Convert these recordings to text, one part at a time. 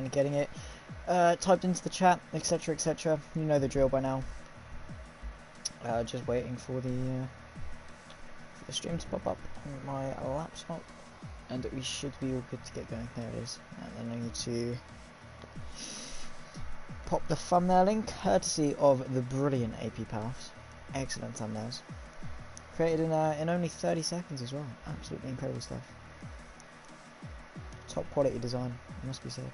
and getting it typed into the chat, etc, etc. You know the drill by now. Just waiting for the stream to pop up on my laptop, and we should be all good to get going. There it is. And then I need to pop the thumbnail link, courtesy of the brilliant APPF1. Excellent thumbnails, created in only 30 seconds as well. Absolutely incredible stuff. Top quality design, must be said.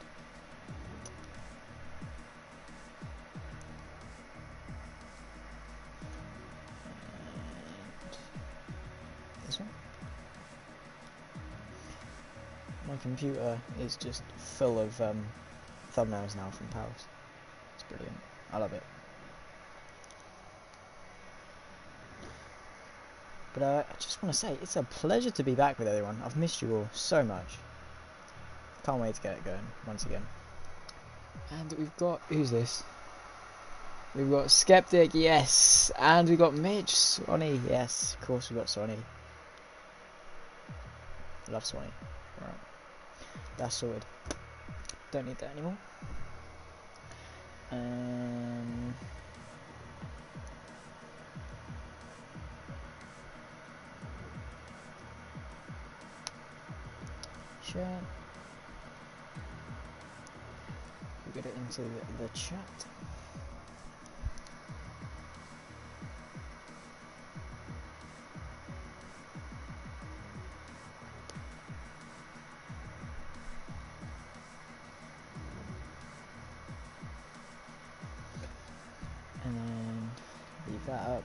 And this one. My computer is just full of thumbnails now from pals. It's brilliant. I love it. But I just want to say, it's a pleasure to be back with everyone. I've missed you all so much. Can't wait to get it going once again. And we've got, who's this? We've got Skeptic, yes. And we've got Mitch, Swanee, yes. Of course we've got Swanee. Love Swanee. Right. That's sorted. Don't need that anymore. Share. We'll get it into the chat. And then leave that up.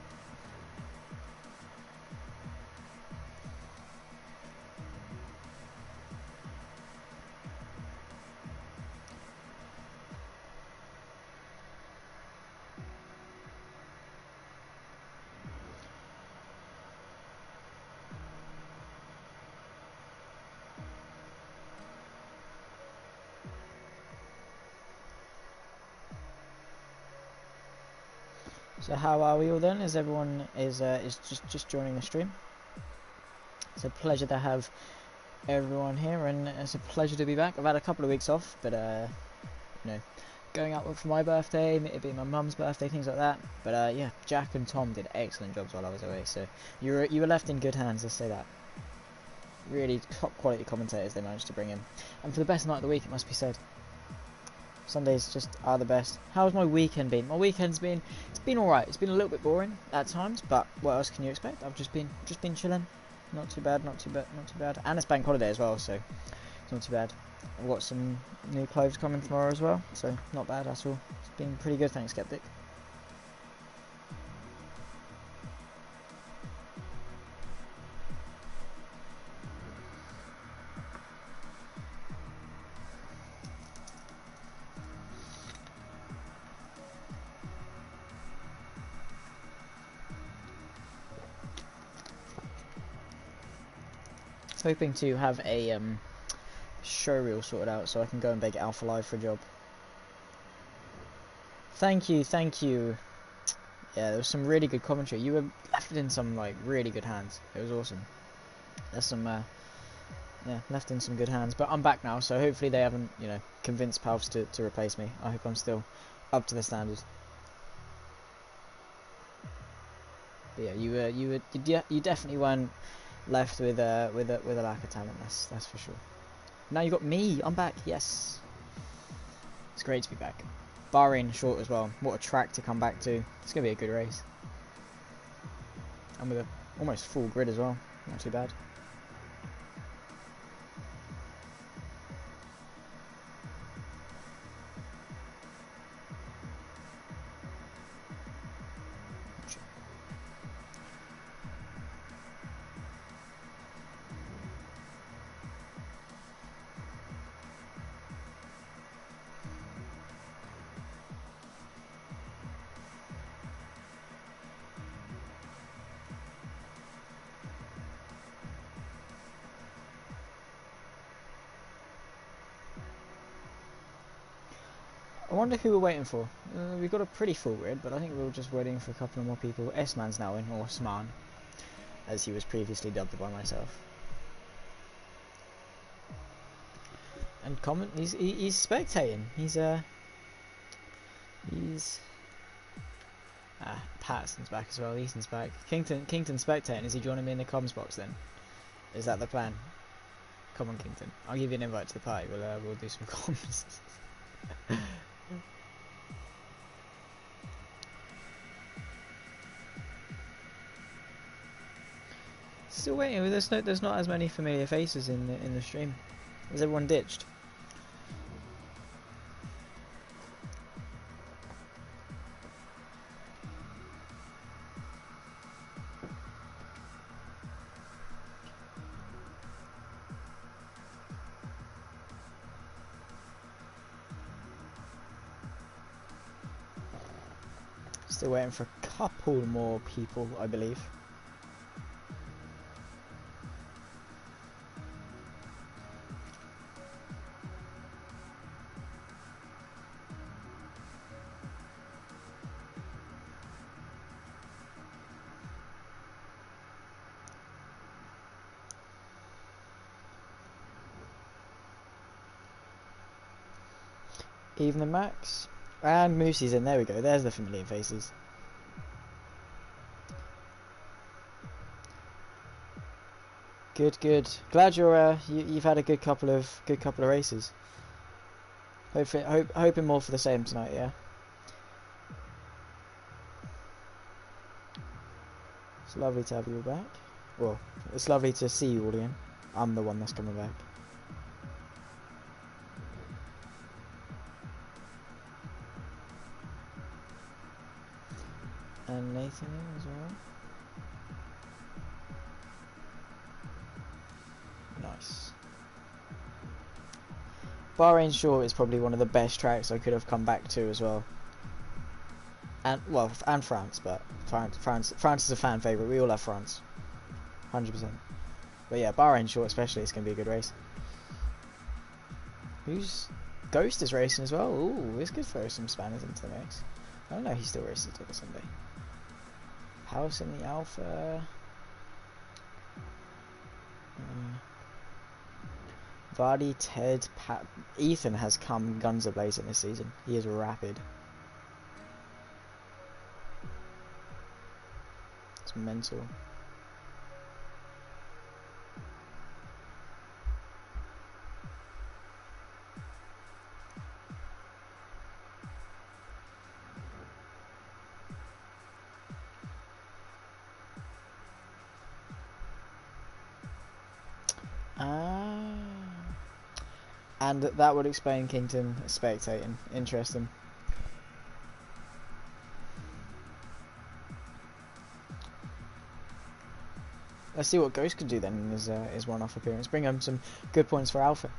So how are we all then? Is everyone is just joining the stream? It's a pleasure to have everyone here, and it's a pleasure to be back. I've had a couple of weeks off, but you know, going out for my birthday, it being my mum's birthday, things like that. But yeah, Jack and Tom did excellent jobs while I was away, so you were left in good hands. Let's say that. Really top quality commentators they managed to bring in, and for the best night of the week, it must be said. Sundays just are the best. How's my weekend been? My weekend's been, it's been alright. It's been a little bit boring at times, but what else can you expect? I've just been chilling. Not too bad, not too bad. And it's bank holiday as well, so it's not too bad. I've got some new clothes coming tomorrow as well, so not bad at all. It's been pretty good, thanks, Skeptic. Hoping to have a showreel sorted out so I can go and beg Alpha Live for a job. Thank you. Yeah, there was some really good commentary. You were left in some like really good hands. It was awesome. There's some yeah, left in some good hands. But I'm back now, so hopefully they haven't, you know, convinced Palps to replace me. I hope I'm still up to the standard. But yeah, you definitely weren't left with a lack of talent. That's for sure. Now you got me. I'm back. Yes, it's great to be back. Bahrain short as well. What a track to come back to. It's gonna be a good race, and with a almost full grid as well. Not too bad. I wonder who we're waiting for. We've got a pretty full grid, but I think we're just waiting for a couple of more people. S-Man's now in, or Sman, as he was previously dubbed by myself. and comment. He's spectating. He's Patterson's back as well. Easton's back. Kington spectating. Is he joining me in the comms box then? Is that the plan? Come on, Kington. I'll give you an invite to the party. We'll do some comms. Still waiting. There's not as many familiar faces in the stream. Is everyone ditched? Still waiting for a couple more people, I believe. Evening, Max. And Moosey's in. There we go. There's the familiar faces. Good. Glad you've had a good couple of races. Hoping more for the same tonight. Yeah. It's lovely to have you all back. Well, it's lovely to see you all again. I'm the one that's coming back. And Nathan in as well. Nice. Bahrain Short is probably one of the best tracks I could have come back to as well. And France, but France is a fan favourite. We all have France, 100%. But yeah, Bahrain Short especially, it's gonna be a good race. Who's Ghost is racing as well? Ooh, it's good to throw some Spaniards into the mix. I don't know, he still races till Sunday. House in the Alpha. Vardy, Ted, Pat, Ethan has come guns a-blazing this season. He is rapid. It's mental. And that would explain Kington spectating. Interesting. Let's see what Ghost could do then in his one-off appearance. Bring him some good points for Alpha.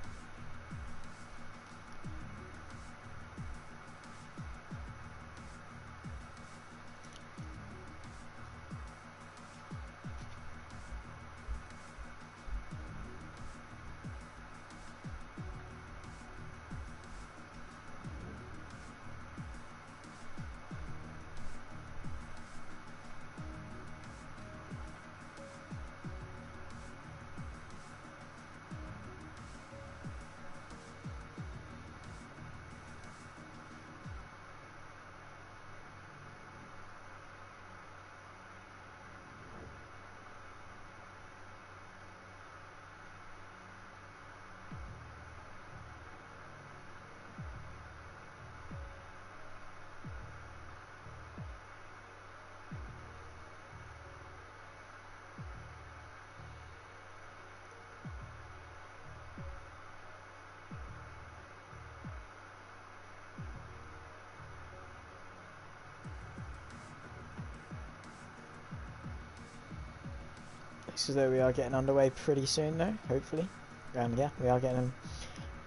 So that we are getting underway pretty soon though, hopefully. And yeah, we are getting them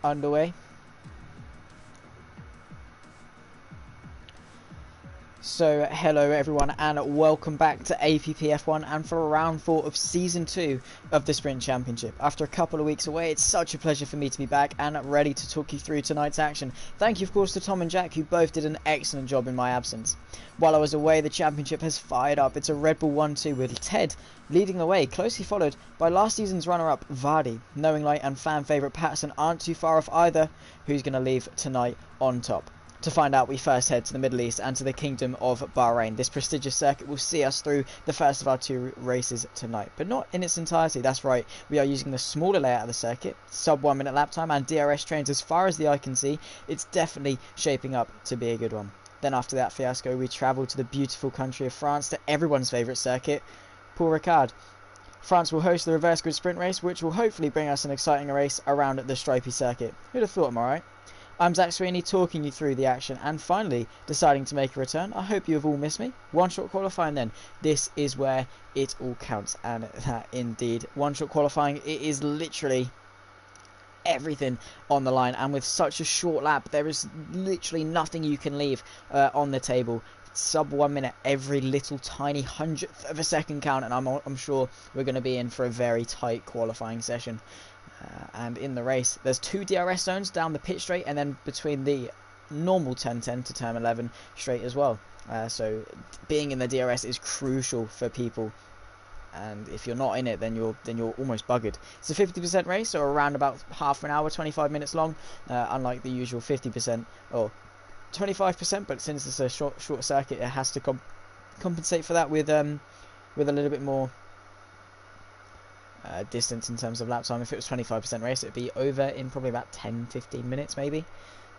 underway. So hello everyone and welcome back to APPF1 and for round 4 of season 2 of the Sprint Championship. After a couple of weeks away, it's such a pleasure for me to be back and ready to talk you through tonight's action. Thank you of course to Tom and Jack, who both did an excellent job in my absence. While I was away, the championship has fired up. It's a Red Bull 1-2 with Ted leading the way, closely followed by last season's runner-up Vardy. Knowing Light and fan favourite Patterson aren't too far off either. Who's going to leave tonight on top? To find out, we first head to the Middle East and to the Kingdom of Bahrain. This prestigious circuit will see us through the first of our 2 races tonight, but not in its entirety. That's right, we are using the smaller layout of the circuit, sub 1 minute lap time and DRS trains as far as the eye can see. It's definitely shaping up to be a good one. Then after that fiasco, we travel to the beautiful country of France, to everyone's favourite circuit, Paul Ricard. France will host the reverse grid sprint race, which will hopefully bring us an exciting race around the stripy circuit. Who'd have thought, am I right? I'm Zach Sweeney, talking you through the action and finally deciding to make a return. I hope you have all missed me. One-shot qualifying then. This is where it all counts, and that indeed. One-shot qualifying, it is literally everything on the line, and with such a short lap, there is literally nothing you can leave on the table. Sub 1 minute, every little tiny hundredth of a second count, and I'm sure we're going to be in for a very tight qualifying session. And in the race, there's 2 DRS zones down the pit straight, and then between the normal turn 10 to turn 11 straight as well. So being in the DRS is crucial for people, and if you're not in it, then you're almost buggered. It's a 50% race, or around about half an hour, 25 minutes long, unlike the usual 50% or 25%. But since it's a short circuit, it has to compensate for that with a little bit more distance in terms of lap time. If it was 25% race, it'd be over in probably about 10-15 minutes maybe.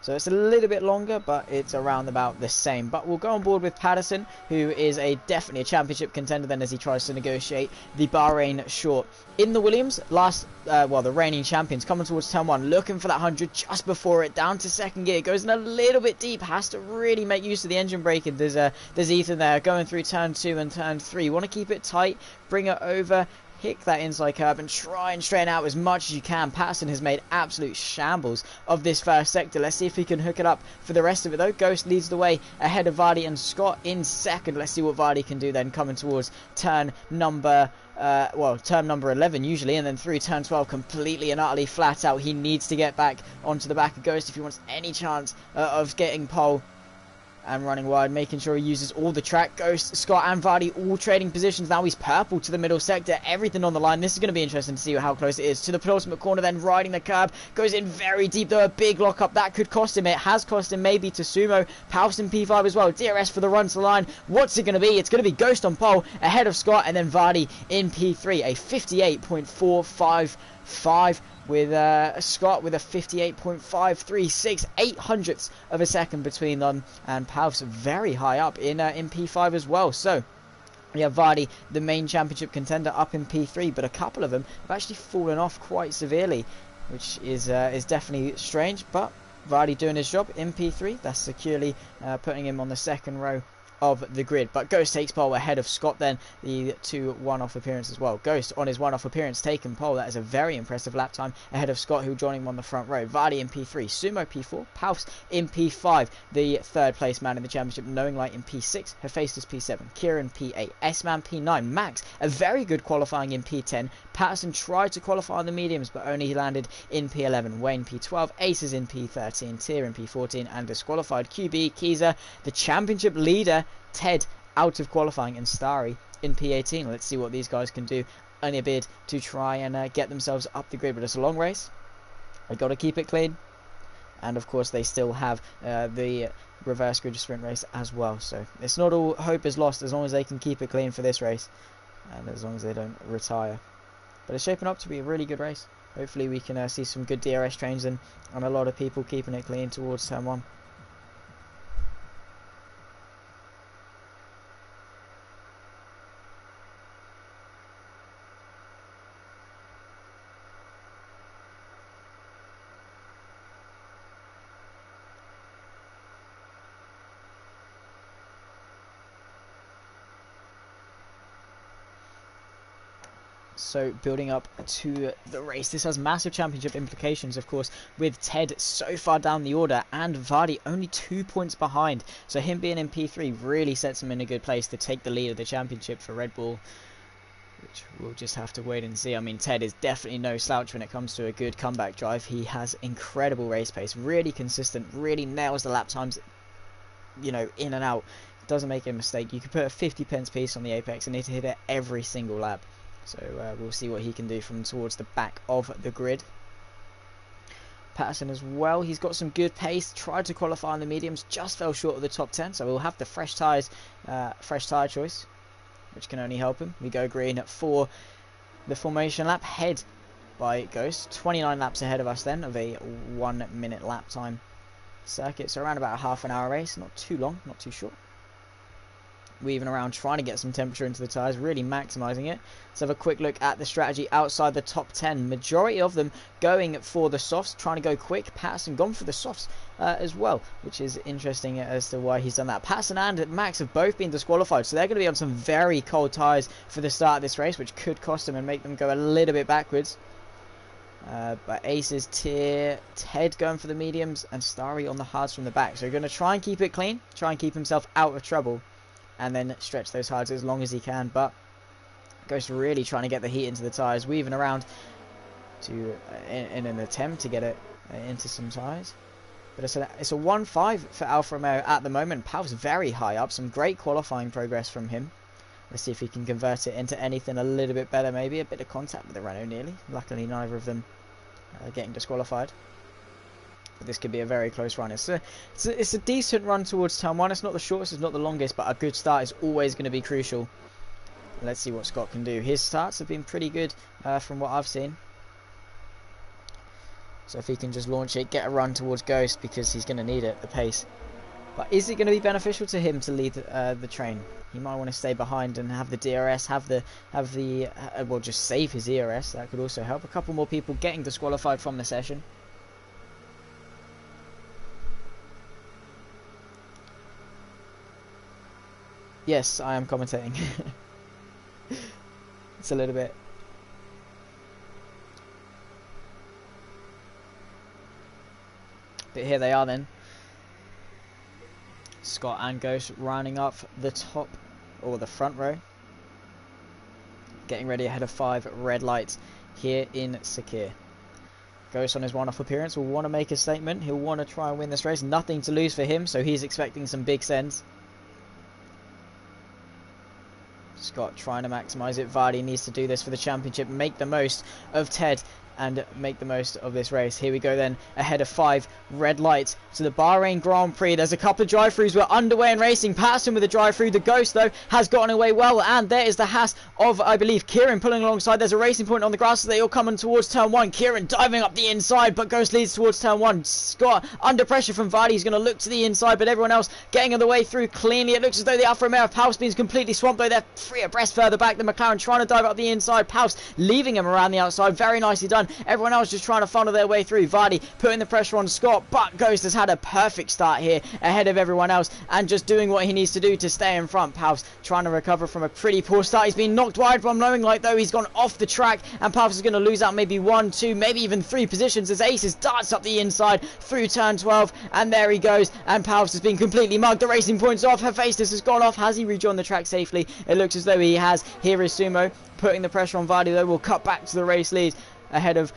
So it's a little bit longer, but it's around about the same. But we'll go on board with Patterson, who is definitely a championship contender then, as he tries to negotiate the Bahrain short. In the Williams, the reigning champions, coming towards turn 1, looking for that 100 just before it, down to second gear, goes in a little bit deep, has to really make use of the engine braking. There's Ethan there, going through turn 2 and turn 3. You want to keep it tight, bring it over, hit that inside curb and try and straighten out as much as you can. Patterson has made absolute shambles of this first sector. Let's see if he can hook it up for the rest of it though. Ghost leads the way ahead of Vardy and Scott in second. Let's see what Vardy can do then, coming towards turn number 11 usually, and then through turn 12 completely and utterly flat out. He needs to get back onto the back of Ghost if he wants any chance of getting pole. And running wide, making sure he uses all the track. Ghost, Scott and Vardy all trading positions. Now he's purple to the middle sector. Everything on the line. This is going to be interesting to see how close it is to the penultimate corner. Then riding the curb. Goes in very deep though. A big lockup. That could cost him. It has cost him maybe to Sumo. Paus in P5 as well. DRS for the run to the line. What's it going to be? It's going to be Ghost on pole ahead of Scott. And then Vardy in P3. A 58.455. With Scott with a 58.536, 800ths of a second between them, and Paus very high up in P5 as well. So we have Vardy, the main championship contender, up in P3, but a couple of them have actually fallen off quite severely, which is definitely strange. But Vardy doing his job in P3, that's securely putting him on the second row of the grid. But Ghost takes pole ahead of Scott then, the 2 one-off appearance as well. Ghost on his one-off appearance taking pole. That is a very impressive lap time ahead of Scott, who joining him on the front row. Vardy in P3, Sumo P4, Paus in P5, the 3rd place man in the championship. Knowing Light in P6, Hephaestus P7, Kieran P8, S-Man P9, Max a very good qualifying in P10. Patterson tried to qualify on the mediums but only landed in P11. Wayne P12, Aces in P13, Tier in P14, and disqualified QB Kiza, the championship leader, Ted out of qualifying, and Starry in P18. Let's see what these guys can do in a bid to try and get themselves up the grid. But it's a long race. They've got to keep it clean. And of course they still have the reverse grid sprint race as well. So it's not all hope is lost as long as they can keep it clean for this race. And as long as they don't retire. But it's shaping up to be a really good race. Hopefully we can see some good DRS trains and a lot of people keeping it clean towards turn 1. So building up to the race, this has massive championship implications, of course, with Ted so far down the order and Vardy only 2 points behind. So him being in P3 really sets him in a good place to take the lead of the championship for Red Bull, which we'll just have to wait and see. I mean, Ted is definitely no slouch when it comes to a good comeback drive. He has incredible race pace, really consistent, really nails the lap times, you know, in and out. Doesn't make a mistake. You could put a 50 pence piece on the Apex and it'd hit it every single lap. So we'll see what he can do from towards the back of the grid. Patterson as well, he's got some good pace, tried to qualify on the mediums, just fell short of the top 10, so we'll have the fresh tyre choice, which can only help him. We go green for the formation lap, head by Ghost, 29 laps ahead of us then, of a 1 minute lap time circuit, so around about a half an hour race, not too long, not too short. Weaving around, trying to get some temperature into the tyres, really maximising it. Let's have a quick look at the strategy outside the top 10. Majority of them going for the softs, trying to go quick. Patterson gone for the softs as well, which is interesting as to why he's done that. Patterson and Max have both been disqualified, so they're going to be on some very cold tyres for the start of this race, which could cost them and make them go a little bit backwards. But Ace's tier, Ted going for the mediums, and Starry on the hards from the back. So we're going to try and keep it clean, try and keep himself out of trouble, and then stretch those hards as long as he can. But Ghost really trying to get the heat into the tyres, weaving around to in an attempt to get it into some tyres. But it's a 1-5 for Alfa Romeo at the moment. Pal's very high up, some great qualifying progress from him. Let's see if he can convert it into anything a little bit better, maybe a bit of contact with the Renault nearly. Luckily neither of them getting disqualified. But this could be a very close run. It's a decent run towards turn 1. It's not the shortest, it's not the longest, but a good start is always going to be crucial. Let's see what Scott can do. His starts have been pretty good from what I've seen. So if he can just launch it, get a run towards Ghost, because he's going to need it, the pace. But is it going to be beneficial to him to lead the train? He might want to stay behind and have the DRS, well, just save his ERS. That could also help. A couple more people getting disqualified from the session. Yes, I am commentating. It's a little bit. But here they are then. Scott and Ghost rounding up the top, or the front row. Getting ready ahead of 5 red lights here in Sakir. Ghost on his one-off appearance will want to make a statement. He'll want to try and win this race. Nothing to lose for him, so he's expecting some big sends. Scott trying to maximise it. Vardy needs to do this for the championship. Make the most of Ted and make the most of this race. Here we go then, ahead of 5 red lights to the Bahrain Grand Prix. There's a couple of drive-throughs. We're underway in racing. Patterson with a drive-through. The Ghost, though, has gotten away well. And there is the Haas of, I believe, Kieran pulling alongside. There's a racing point on the grass as they all coming towards turn 1. Kieran diving up the inside, but Ghost leads towards turn 1. Scott under pressure from Vardy. He's going to look to the inside, but everyone else getting on the way through cleanly. It looks as though the Alfa Romeo of Pausbeen's completely swamped, though. They're 3 abreast further back. The McLaren trying to dive up the inside. Paus leaving him around the outside. Very nicely done. Everyone else just trying to funnel their way through. Vardy putting the pressure on Scott, but Ghost has had a perfect start here ahead of everyone else and just doing what he needs to do to stay in front. Paus trying to recover from a pretty poor start. He's been knocked wide from knowing like though he's gone off the track, and Paus is going to lose out maybe 1, 2, maybe even 3 positions as Aces darts up the inside through turn 12, and there he goes, and Paus has been completely mugged. The racing point's off. Hephaestus has gone off. Has he rejoined the track safely? It looks as though he has. Here is Sumo putting the pressure on Vardy, though. We'll cut back to the race lead ahead of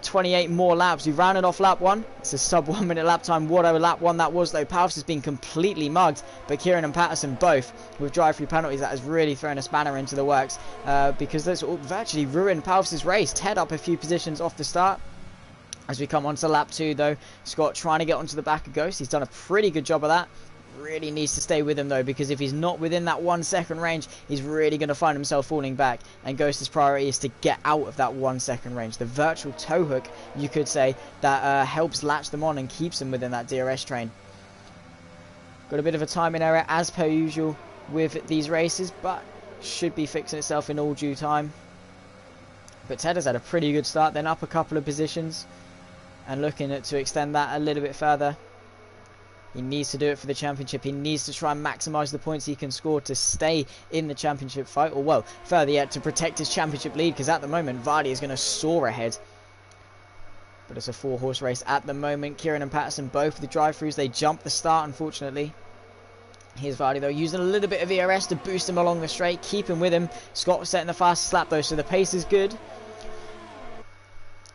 28 more laps. We've rounded off lap 1. It's a sub 1 minute lap time. Whatever lap 1 that was, though. Paus has been completely mugged, but Kieran and Patterson both with drive-through penalties. That has really thrown a spanner into the works because that's virtually ruined Paus's race. Ted up a few positions off the start. As we come on to lap 2, though, Scott trying to get onto the back of Ghost. He's done a pretty good job of that. Really needs to stay with him, though, because if he's not within that 1 second range, he's really going to find himself falling back. And Ghost's priority is to get out of that 1 second range. The virtual tow hook, you could say, that helps latch them on and keeps them within that DRS train. Got a bit of a timing error as per usual with these races, but should be fixing itself in all due time. But Ted has had a pretty good start, then up a couple of positions and looking to extend that a little bit further. He needs to do it for the championship. He needs to try and maximise the points he can score to stay in the championship fight. Or, well, further yet, to protect his championship lead. Because at the moment, Vardy is going to soar ahead. But it's a 4-horse race at the moment. Kieran and Patterson, both the drive-throughs. They jump the start, unfortunately. Here's Vardy, though, using a little bit of ERS to boost him along the straight. Keep him with him. Scott setting the fastest lap, though, so the pace is good.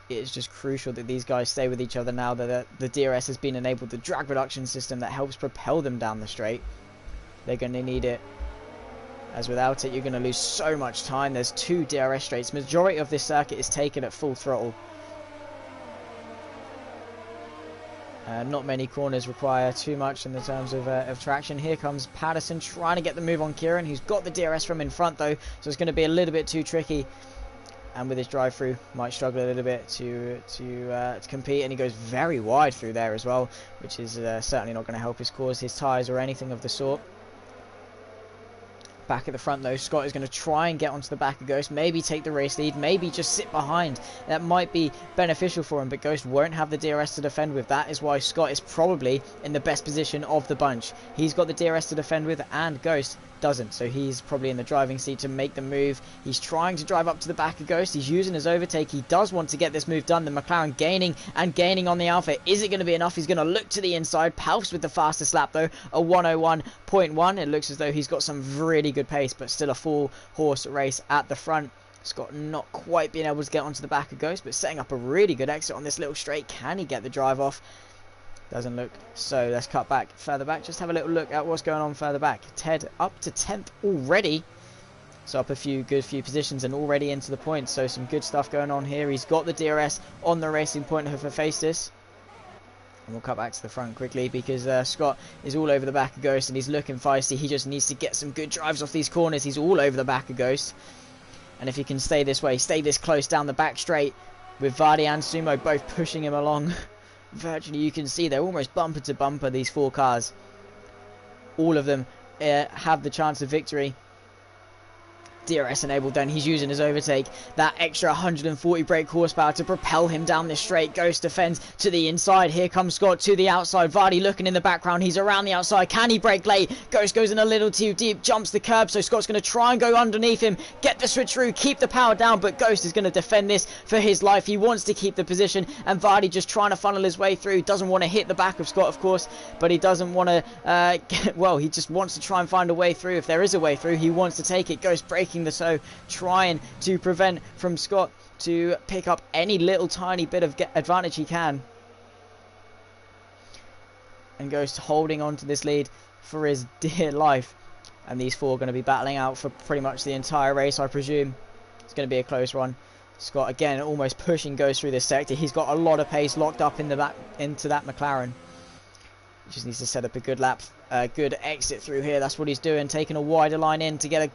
It is just crucial that these guys stay with each other now that the DRS has been enabled, the drag reduction system that helps propel them down the straight. They're going to need it, as without it you're going to lose so much time. There's 2 DRS straights. Majority of this circuit is taken at full throttle. Not many corners require too much in the terms of traction. Here comes Patterson trying to get the move on Kieran, who's got the DRS from in front though, so it's going to be a little bit too tricky. And with his drive-through, might struggle a little bit to compete, and he goes very wide through there as well, which is certainly not going to help his cause, his tyres or anything of the sort. Back at the front though, Scott is going to try and get onto the back of Ghost, maybe take the race lead, maybe just sit behind. That might be beneficial for him, but Ghost won't have the DRS to defend with. That is why Scott is probably in the best position of the bunch. He's got the DRS to defend with, and Ghost doesn't, so he's probably in the driving seat to make the move. He's trying to drive up to the back of Ghost. He's using his overtake. He does want to get this move done. The McLaren gaining and gaining on the Alpha. Is it going to be enough? He's going to look to the inside. Palf's with the fastest lap though, a 101.1. It looks as though he's got some really good pace, but still a 4-horse race at the front. Scott not quite being able to get onto the back of Ghost, but setting up a really good exit on this little straight. Can he get the drive off? Doesn't look so. Let's cut back further back. Just have a little look at what's going on further back. Ted up to 10th already. So up a few positions and already into the points. So some good stuff going on here. He's got the DRS on the racing point of Hephaestus. And we'll cut back to the front quickly because Scott is all over the back of Ghost and he's looking feisty. He just needs to get some good drives off these corners. He's all over the back of Ghost. And if he can stay this way, stay this close down the back straight with Vardy and Sumo both pushing him along. Virtually you can see they're almost bumper to bumper, these 4 cars. All of them have the chance of victory. DRS enabled then, he's using his overtake, that extra 140 brake horsepower to propel him down this straight. Ghost defends to the inside, here comes Scott to the outside, Vardy looking in the background, he's around the outside, can he brake late? Ghost goes in a little too deep, jumps the curb, so Scott's going to try and go underneath him, get the switch through, keep the power down, but Ghost is going to defend this for his life. He wants to keep the position, and Vardy just trying to funnel his way through, doesn't want to hit the back of Scott of course, but he doesn't want to, well, he just wants to try and find a way through. If there is a way through, he wants to take it. Ghost breaking the so, trying to prevent from Scott to pick up any little tiny bit of advantage he can. And Ghost holding on to this lead for his dear life. And these 4 are going to be battling out for pretty much the entire race, I presume. It's going to be a close one. Scott again almost pushing Ghost through this sector. He's got a lot of pace locked up in the back into that McLaren. He just needs to set up a good lap, good exit through here. That's what he's doing, taking a wider line in to get a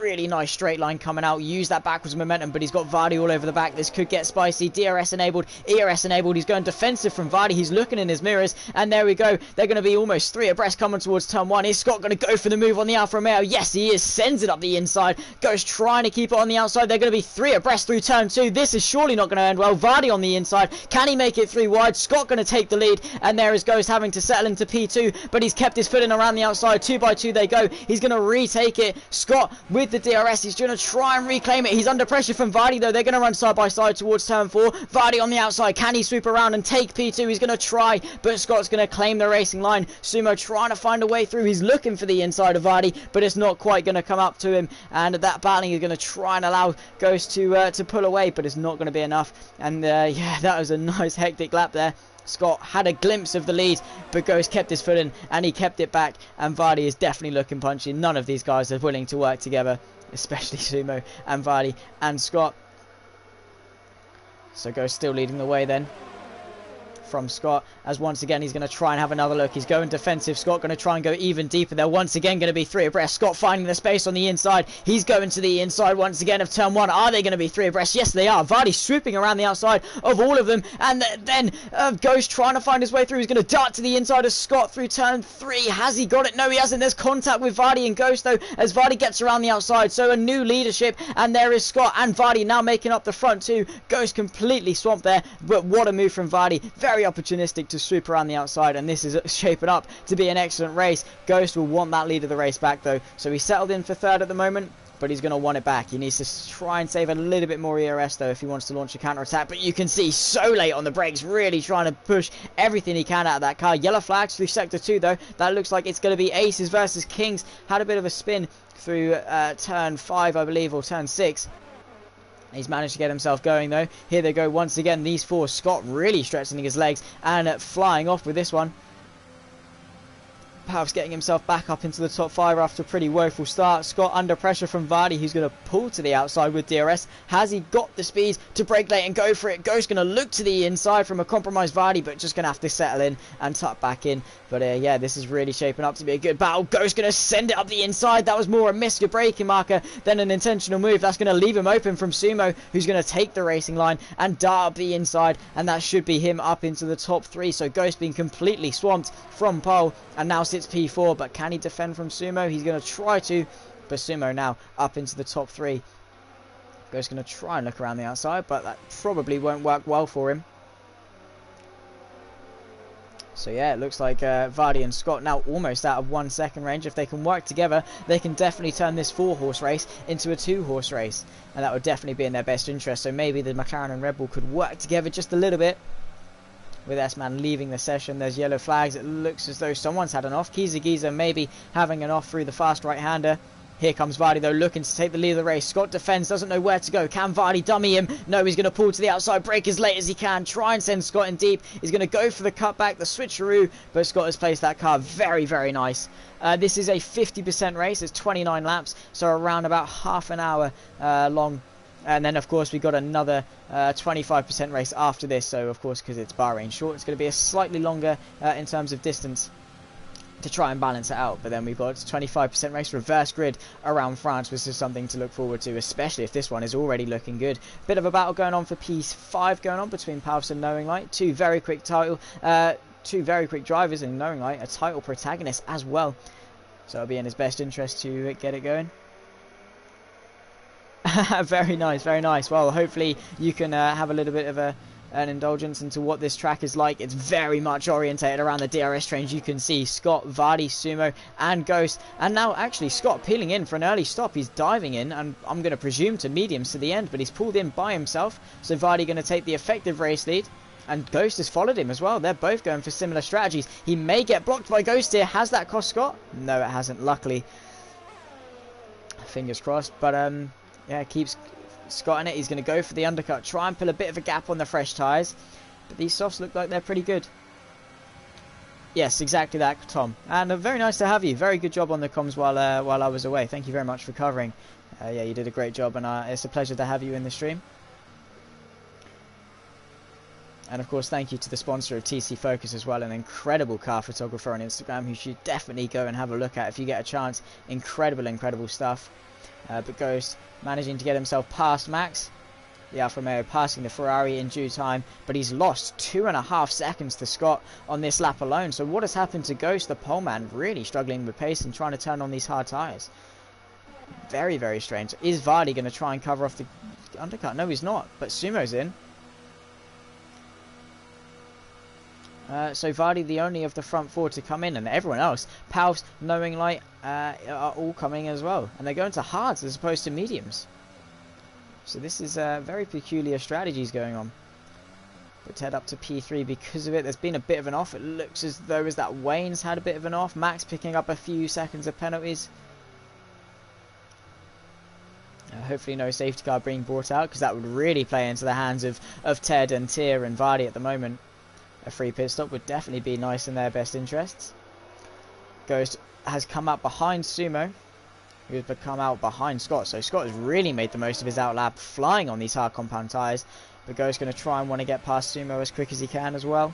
really nice straight line coming out. Use that backwards momentum, but he's got Vardy all over the back. This could get spicy. DRS enabled, ERS enabled. He's going defensive from Vardy. He's looking in his mirrors, and there we go. They're going to be almost 3 abreast coming towards turn 1. Is Scott going to go for the move on the Alfa Romeo? Yes, he is. Sends it up the inside. Goes trying to keep it on the outside. They're going to be 3 abreast through turn 2. This is surely not going to end well. Vardy on the inside. Can he make it 3 wide? Scott going to take the lead, and there is Ghost having to settle into P2, but he's kept his foot in around the outside. 2 by 2 they go. He's going to retake it. Scott with the DRS. He's going to try and reclaim it. He's under pressure from Vardy though. They're going to run side by side towards turn 4. Vardy on the outside. Can he swoop around and take P2? He's going to try, but Scott's going to claim the racing line. Sumo trying to find a way through. He's looking for the inside of Vardy, but it's not quite going to come up to him, and that battling is going to try and allow Ghost to pull away, but it's not going to be enough. And yeah, that was a nice hectic lap there. Scott had a glimpse of the lead, but Ghost kept his foot in and he kept it back, and Vardy is definitely looking punchy. None of these guys are willing to work together, especially Sumo and Vardy and Scott. So Ghost still leading the way then from Scott, as once again he's going to try and have another look. He's going defensive. Scott going to try and go even deeper. They're once again going to be 3 abreast. Scott finding the space on the inside. He's going to the inside once again of turn 1. Are they going to be 3 abreast? Yes, they are. Vardy swooping around the outside of all of them, and then Ghost trying to find his way through. He's going to dart to the inside of Scott through turn 3. Has he got it? No, he hasn't. There's contact with Vardy and Ghost though, as Vardy gets around the outside. So a new leadership, and there is Scott and Vardy now making up the front 2. Ghost completely swamped there, but what a move from Vardy. Very very opportunistic to swoop around the outside, and this is shaping up to be an excellent race. Ghost will want that lead of the race back though, so he's settled in for third at the moment, but he's going to want it back. He needs to try and save a little bit more ERS though if he wants to launch a counter-attack, but you can see so late on the brakes, really trying to push everything he can out of that car. Yellow flags through sector 2 though. That looks like it's going to be aces versus kings. Had a bit of a spin through turn 5 I believe, or turn 6. He's managed to get himself going though. Here they go once again, these four. Scott really stretching his legs and flying off with this one. Palf's getting himself back up into the top 5 after a pretty woeful start. Scott under pressure from Vardy, who's going to pull to the outside with DRS. Has he got the speed to brake late and go for it? Ghost going to look to the inside from a compromised Vardy, but just going to have to settle in and tuck back in. But yeah, this is really shaping up to be a good battle. Ghost going to send it up the inside. That was more a miss, a braking marker than an intentional move. That's going to leave him open from Sumo, who's going to take the racing line and dart up the inside, and that should be him up into the top 3. So Ghost being completely swamped from pole and now sits P4, but can he defend from Sumo? He's going to try to, but Sumo now up into the top 3. Ghost going to try and look around the outside, but that probably won't work well for him. So yeah, it looks like Vardy and Scott now almost out of 1 second range. If they can work together, they can definitely turn this 4-horse race into a 2-horse race, and that would definitely be in their best interest. So maybe the McLaren and Red Bull could work together just a little bit. With S-Man leaving the session, there's yellow flags. It looks as though someone's had an off. Giza maybe having an off through the fast right-hander. Here comes Vardy though, looking to take the lead of the race. Scott defends, doesn't know where to go. Can Vardy dummy him? No, he's going to pull to the outside, brake as late as he can, try and send Scott in deep. He's going to go for the cutback, the switcheroo, but Scott has placed that car very, very nice. This is a 50% race. It's 29 laps, so around about half an hour long. And then, of course, we got another 25% race after this. So, of course, because it's Bahrain short, it's going to be a slightly longer in terms of distance to try and balance it out. But then we've got 25% race reverse grid around France, which is something to look forward to, especially if this one is already looking good. Bit of a battle going on for P5 going on between Palfs and Knowing Light. Two very quick drivers in Knowing Light, a title protagonist as well. So it'll be in his best interest to get it going. Very nice, very nice. Well, hopefully you can have a little bit of an indulgence into what this track is like. It's very much orientated around the DRS trains. You can see Scott, Vardy, Sumo and Ghost. And now actually Scott peeling in for an early stop. He's diving in, and I'm going to presume to mediums to the end, but he's pulled in by himself. So Vardy going to take the effective race lead. And Ghost has followed him as well. They're both going for similar strategies. He may get blocked by Ghost here. Has that cost Scott? No, it hasn't, luckily. Fingers crossed. But yeah, keeps Scott in it. He's going to go for the undercut. Try and pull a bit of a gap on the fresh tyres. But these softs look like they're pretty good. Yes, exactly that, Tom. And very nice to have you. Very good job on the comms while I was away. Thank you very much for covering. Yeah, you did a great job, and it's a pleasure to have you in the stream. And of course, thank you to the sponsor of TC Focus as well, an incredible car photographer on Instagram who you should definitely go and have a look at if you get a chance. Incredible stuff. But Ghost managing to get himself past Max, the Alfa Romeo, passing the Ferrari in due time, but he's lost 2.5 seconds to Scott on this lap alone. So what has happened to Ghost, the poleman, really struggling with pace and trying to turn on these hard tyres? Very, very strange. Is Vardy going to try and cover off the undercut? No, he's not, but Sumo's in. So Vardy, the only of the front four to come in, and everyone else, Palfs, Knowing Light, are all coming as well. And they're going to hards as opposed to mediums. So this is very peculiar strategies going on. But head up to P3 because of it. There's been a bit of an off. It looks as though as that Wayne's had a bit of an off. Max picking up a few seconds of penalties. Hopefully no safety car being brought out, because that would really play into the hands of Ted and Tyr and Vardy at the moment. A free pit stop would definitely be nice in their best interests. Ghost has come up behind Sumo, who has come out behind Scott. So Scott has really made the most of his outlap, flying on these hard compound tyres. But Ghost going to try and want to get past Sumo as quick as he can as well.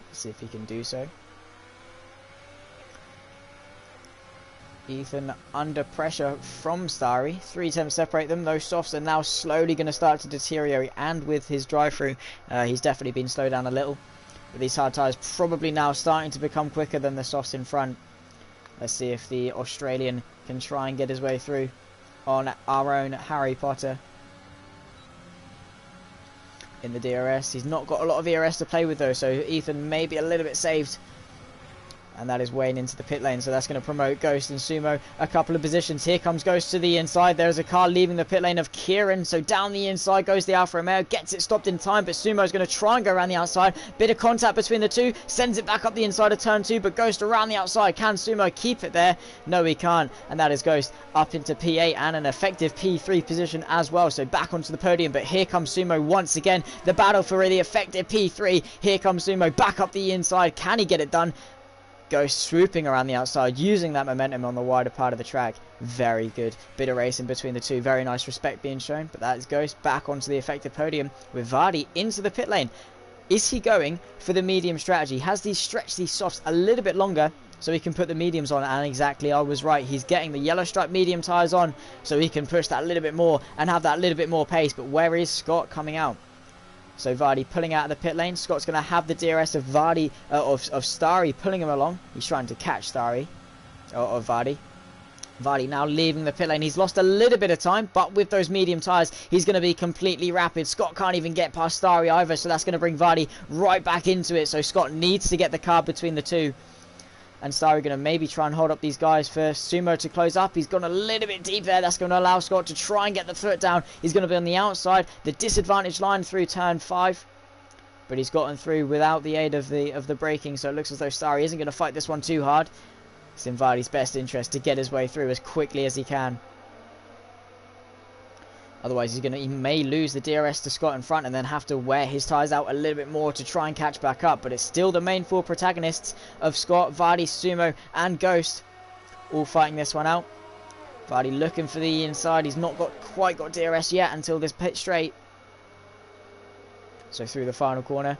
Let's see if he can do so. Ethan under pressure from Starry. 3 attempts separate them. Those softs are now slowly going to start to deteriorate, and with his drive-through, he's definitely been slowed down a little. But these hard tyres probably now starting to become quicker than the softs in front. Let's see if the Australian can try and get his way through on our own Harry Potter. in the DRS. He's not got a lot of ERS to play with though, so Ethan may be a little bit saved. And that is Wayne into the pit lane, so that's going to promote Ghost and Sumo a couple of positions. Here comes Ghost to the inside. There's a car leaving the pit lane of Kieran, so down the inside goes the Alfa Romeo, gets it stopped in time, but Sumo's going to try and go around the outside. Bit of contact between the two, sends it back up the inside of turn 2, but Ghost around the outside. Can Sumo keep it there? No, he can't, and that is Ghost up into P8 and an effective P3 position as well, so back onto the podium. But here comes Sumo once again, the battle for the effective P3. Here comes Sumo back up the inside. Can he get it done? Ghost swooping around the outside, using that momentum on the wider part of the track. Very good. Bit of racing between the two. Very nice respect being shown. But that is Ghost back onto the effective podium with Vardy into the pit lane. Is he going for the medium strategy? Has he stretched these softs a little bit longer so he can put the mediums on? And exactly, I was right. He's getting the yellow stripe medium tyres on so he can push that a little bit more and have that little bit more pace. But where is Scott coming out? So Vardy pulling out of the pit lane. Scott's going to have the DRS of Vardy, of Starry pulling him along. He's trying to catch Starry, or Vardy. Vardy now leaving the pit lane. He's lost a little bit of time, but with those medium tyres, he's going to be completely rapid. Scott can't even get past Starry either, so that's going to bring Vardy right back into it. So Scott needs to get the car between the two. And Starry going to maybe try and hold up these guys for Sumo to close up. He's gone a little bit deep there. That's going to allow Scott to try and get the foot down. He's going to be on the outside, the disadvantage line through turn 5. But he's gotten through without the aid of the braking. So it looks as though Starry isn't going to fight this one too hard. It's in Vardy's best interest to get his way through as quickly as he can. Otherwise, he may lose the DRS to Scott in front and then have to wear his tyres out a little bit more to try and catch back up. But it's still the main 4 protagonists of Scott, Vardy, Sumo and Ghost all fighting this one out. Vardy looking for the inside. He's not quite got DRS yet until this pit straight. So through the final corner.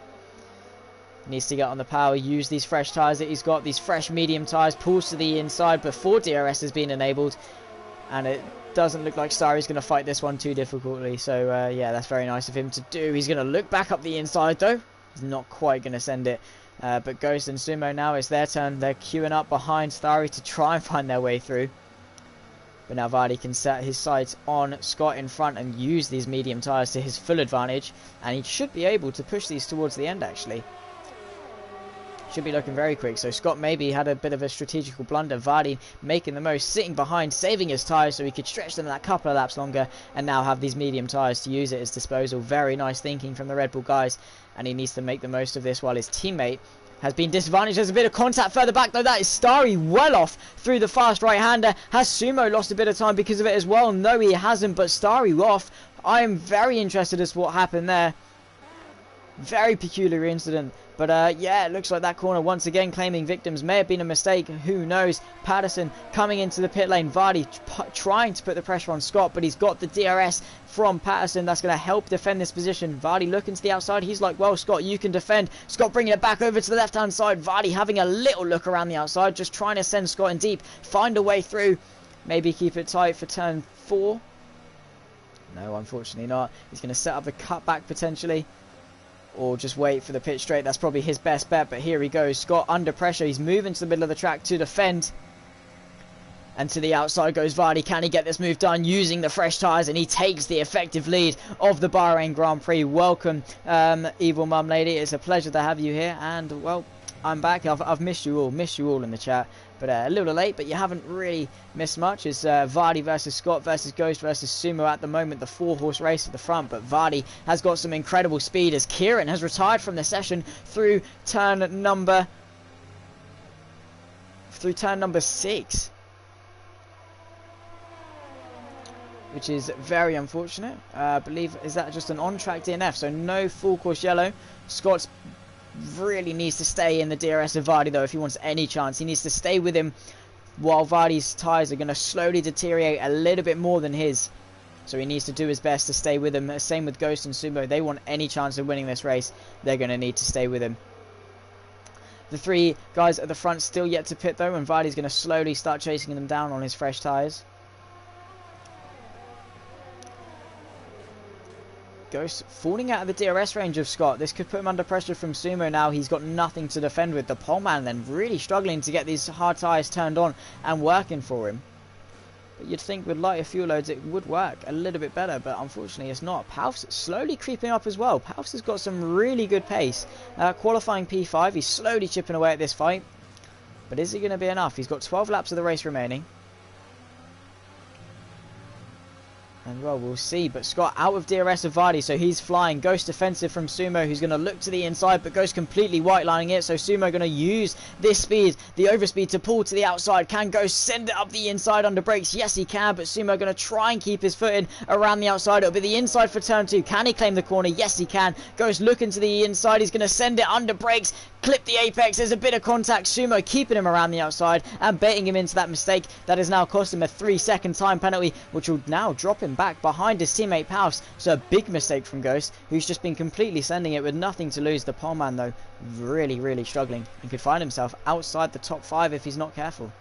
Needs to get on the power, use these fresh tyres that he's got. These fresh medium tyres, pulls to the inside before DRS has been enabled. And it doesn't look like Starry's going to fight this one too difficultly. So, yeah, that's very nice of him to do. He's going to look back up the inside, though. He's not quite going to send it. But Ghost and Sumo now, it's their turn. They're queuing up behind Starry to try and find their way through. But now Vardy can set his sights on Scott in front and use these medium tyres to his full advantage. And he should be able to push these towards the end, actually. Should be looking very quick. So Scott maybe had a bit of a strategical blunder. Vardy making the most, sitting behind, saving his tyres so he could stretch them that couple of laps longer and now have these medium tyres to use at his disposal. Very nice thinking from the Red Bull guys, and he needs to make the most of this while his teammate has been disadvantaged. There's a bit of contact further back though. That is Starry well off through the fast right-hander. Has Sumo lost a bit of time because of it as well? No, he hasn't, but Starry off. I am very interested as to what happened there. Very peculiar incident. But yeah, it looks like that corner once again claiming victims. May have been a mistake. Who knows? Patterson coming into the pit lane. Vardy trying to put the pressure on Scott, but he's got the DRS from Patterson. That's going to help defend this position. Vardy looking to the outside. He's like, well, Scott, you can defend. Scott bringing it back over to the left-hand side. Vardy having a little look around the outside, just trying to send Scott in deep. Find a way through. Maybe keep it tight for turn 4. No, unfortunately not. He's going to set up a cutback potentially. Or just wait for the pit straight. That's probably his best bet. But here he goes. Scott under pressure. He's moving to the middle of the track to defend. And to the outside goes Vardy. Can he get this move done using the fresh tyres? And he takes the effective lead of the Bahrain Grand Prix. Welcome, Evil Mum Lady. It's a pleasure to have you here. And, well, I'm back. I've missed you all in the chat. But a little late, but you haven't really missed much. It's Vardy versus Scott versus Ghost versus Sumo at the moment. The 4-horse race at the front. But Vardy has got some incredible speed as Kieran has retired from the session through turn number 6. Which is very unfortunate. I believe, is that just an on-track DNF? So no full course yellow. Scott's really needs to stay in the DRS of Vardy though if he wants any chance. He needs to stay with him while Vardy's tyres are going to slowly deteriorate a little bit more than his. So he needs to do his best to stay with him. Same with Ghost and Sumo. They want any chance of winning this race. They're going to need to stay with him. The 3 guys at the front still yet to pit though, and Vardy's going to slowly start chasing them down on his fresh tyres. Ghost falling out of the DRS range of Scott. This could put him under pressure from Sumo now. He's got nothing to defend with. The pole man then really struggling to get these hard tyres turned on and working for him. But you'd think with lighter fuel loads it would work a little bit better, but unfortunately it's not. Palf's slowly creeping up as well. Palf's has got some really good pace. Qualifying P5, he's slowly chipping away at this fight. But is it going to be enough? He's got 12 laps of the race remaining. And well, we'll see. But Scott out of DRS of Vardy, so he's flying. Ghost defensive from Sumo, who's going to look to the inside, but Ghost completely white lining it. So Sumo going to use this speed, the overspeed, to pull to the outside. Can Ghost send it up the inside under brakes? Yes, he can. But Sumo going to try and keep his footing around the outside. It'll be the inside for turn 2. Can he claim the corner? Yes, he can. Ghost looking to the inside. He's going to send it under brakes. Clip the apex. There's a bit of contact. Sumo keeping him around the outside and baiting him into that mistake. That has now cost him a 3-second time penalty, which will now drop him back behind his teammate Paus. So a big mistake from Ghost, who's just been completely sending it with nothing to lose. The poleman though really struggling and could find himself outside the top 5 if he's not careful.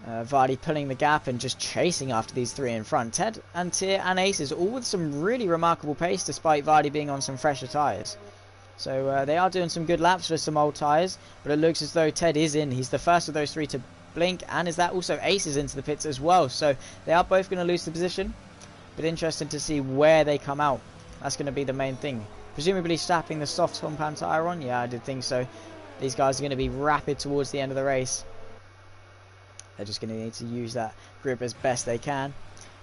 Vardy pulling the gap and just chasing after these 3 in front. Ted and Tyr and Aces all with some really remarkable pace despite Vardy being on some fresher tyres. So they are doing some good laps for some old tyres, but it looks as though Ted is in. He's the first of those 3 to blink, and is that also Aces into the pits as well. So they are both going to lose the position, but interesting to see where they come out. That's going to be the main thing. Presumably slapping the soft compound tyre on. Yeah, I did think so. These guys are going to be rapid towards the end of the race. They're just going to need to use that grip as best they can.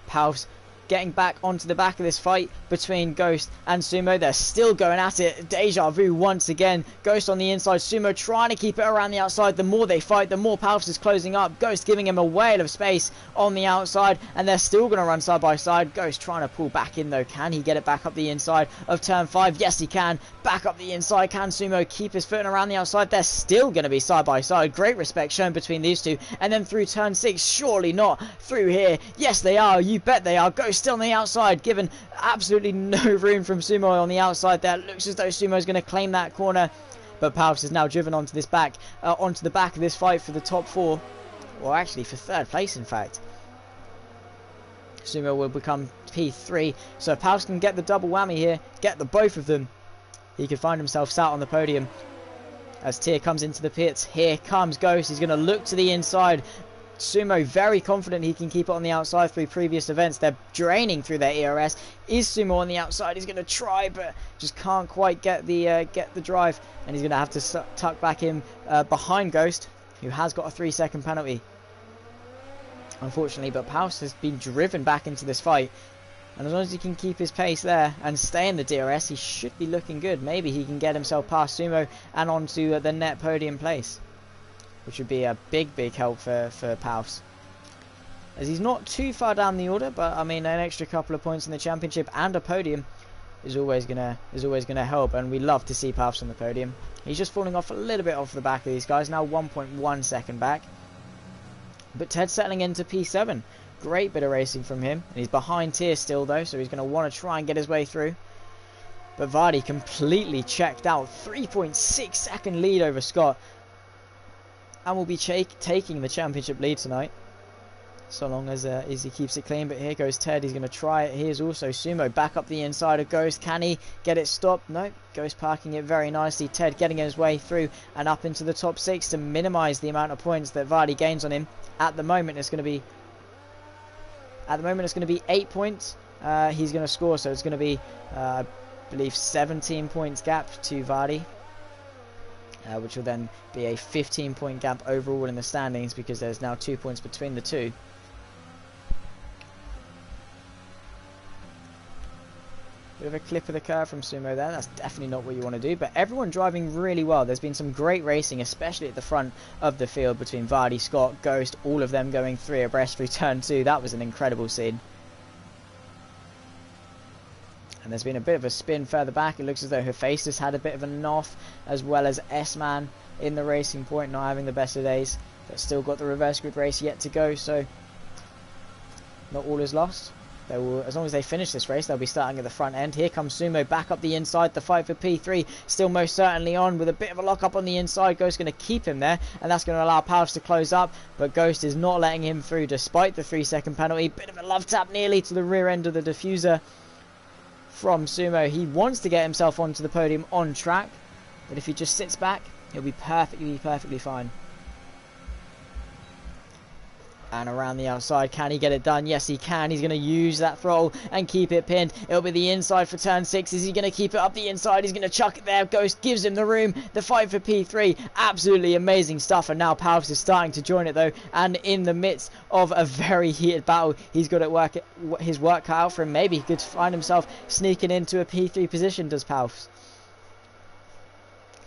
Paus getting back onto the back of this fight between Ghost and Sumo. They're still going at it. Deja vu once again. Ghost on the inside. Sumo trying to keep it around the outside. The more they fight, the more Paus is closing up. Ghost giving him a whale of space on the outside. And they're still going to run side by side. Ghost trying to pull back in though. Can he get it back up the inside of turn 5? Yes, he can. Back up the inside. Can Sumo keep his footing around the outside? They're still going to be side by side. Great respect shown between these two. And then through turn 6. Surely not through here. Yes, they are. You bet they are. Ghost still on the outside, given absolutely no room from Sumo on the outside there. Looks as though Sumo's going to claim that corner, but Paus is now driven onto this onto the back of this fight for the top 4, or actually for 3rd place in fact. Sumo will become P3, so if Paus can get the double whammy here, get the both of them, he could find himself sat on the podium. As Tyr comes into the pits, here comes Ghost. He's going to look to the inside. Sumo very confident he can keep it on the outside through previous events. They're draining through their ERS. Is Sumo on the outside? He's going to try, but just can't quite get the drive, and he's going to have to tuck back in behind Ghost, who has got a 3-second penalty, unfortunately. But Paus has been driven back into this fight, and as long as he can keep his pace there and stay in the DRS, he should be looking good. Maybe he can get himself past Sumo and onto the net podium place, which would be a big help for Paus, as he's not too far down the order. But I mean, an extra couple of points in the championship and a podium is always gonna help, and we love to see Paus on the podium. He's just falling off a little bit off the back of these guys, now 1.1 second back. But Ted settling into P7. Great bit of racing from him, and he's behind Tyr still though, so he's going to want to try and get his way through. But Vardy completely checked out. 3.6 second lead over Scott, and will be taking the championship lead tonight, so long as he keeps it clean. But here goes Ted. He's going to try it. Here's also Sumo back up the inside of Ghost. Can he get it stopped? No. Ghost parking it very nicely. Ted getting his way through and up into the top 6 to minimise the amount of points that Vardy gains on him. At the moment, it's going to be 8 points. He's going to score, so it's going to be I believe 17 points gap to Vardy. Which will then be a 15-point gap overall in the standings, because there's now 2 points between the two. Bit of a clip of the curve from Sumo there. That's definitely not what you want to do, but everyone driving really well. There's been some great racing, especially at the front of the field between Vardy, Scott, Ghost, all of them going 3 abreast through turn 2. That was an incredible scene. And there's been a bit of a spin further back. It looks as though Hephaestus had a bit of a knock, as well as S-Man in the Racing Point not having the best of days. But still got the reverse grid race yet to go, so not all is lost. They will, as long as they finish this race, they'll be starting at the front end. Here comes Sumo back up the inside. The fight for P3 still most certainly on, with a bit of a lock up on the inside. Ghost going to keep him there, and that's going to allow Paus to close up. But Ghost is not letting him through despite the 3-second penalty. Bit of a love tap nearly to the rear end of the diffuser from Sumo. He wants to get himself onto the podium on track, but if he just sits back, he'll be perfectly fine. And around the outside, can he get it done? Yes, he can. He's going to use that throttle and keep it pinned. It'll be the inside for turn 6. Is he going to keep it up the inside? He's going to chuck it there. Ghost gives him the room. The fight for P3. Absolutely amazing stuff. And now Palps is starting to join it, though. And in the midst of a very heated battle, he's got his work cut out for him. Maybe he could find himself sneaking into a P3 position, does Palps.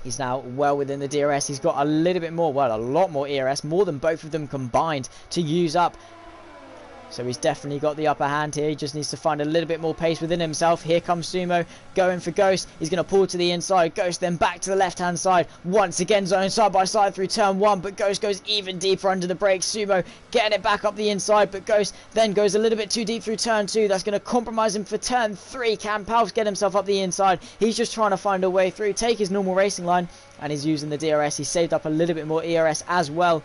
He's now well within the DRS. He's got a little bit more, well, a lot more ERS, more than both of them combined to use up. So he's definitely got the upper hand here. He just needs to find a little bit more pace within himself. Here comes Sumo going for Ghost. He's going to pull to the inside. Ghost then back to the left-hand side. Once again, zone side by side through turn 1. But Ghost goes even deeper under the brakes. Sumo getting it back up the inside. But Ghost then goes a little bit too deep through turn 2. That's going to compromise him for turn 3. Can Palps get himself up the inside? He's just trying to find a way through. Take his normal racing line. And he's using the DRS. He's saved up a little bit more ERS as well.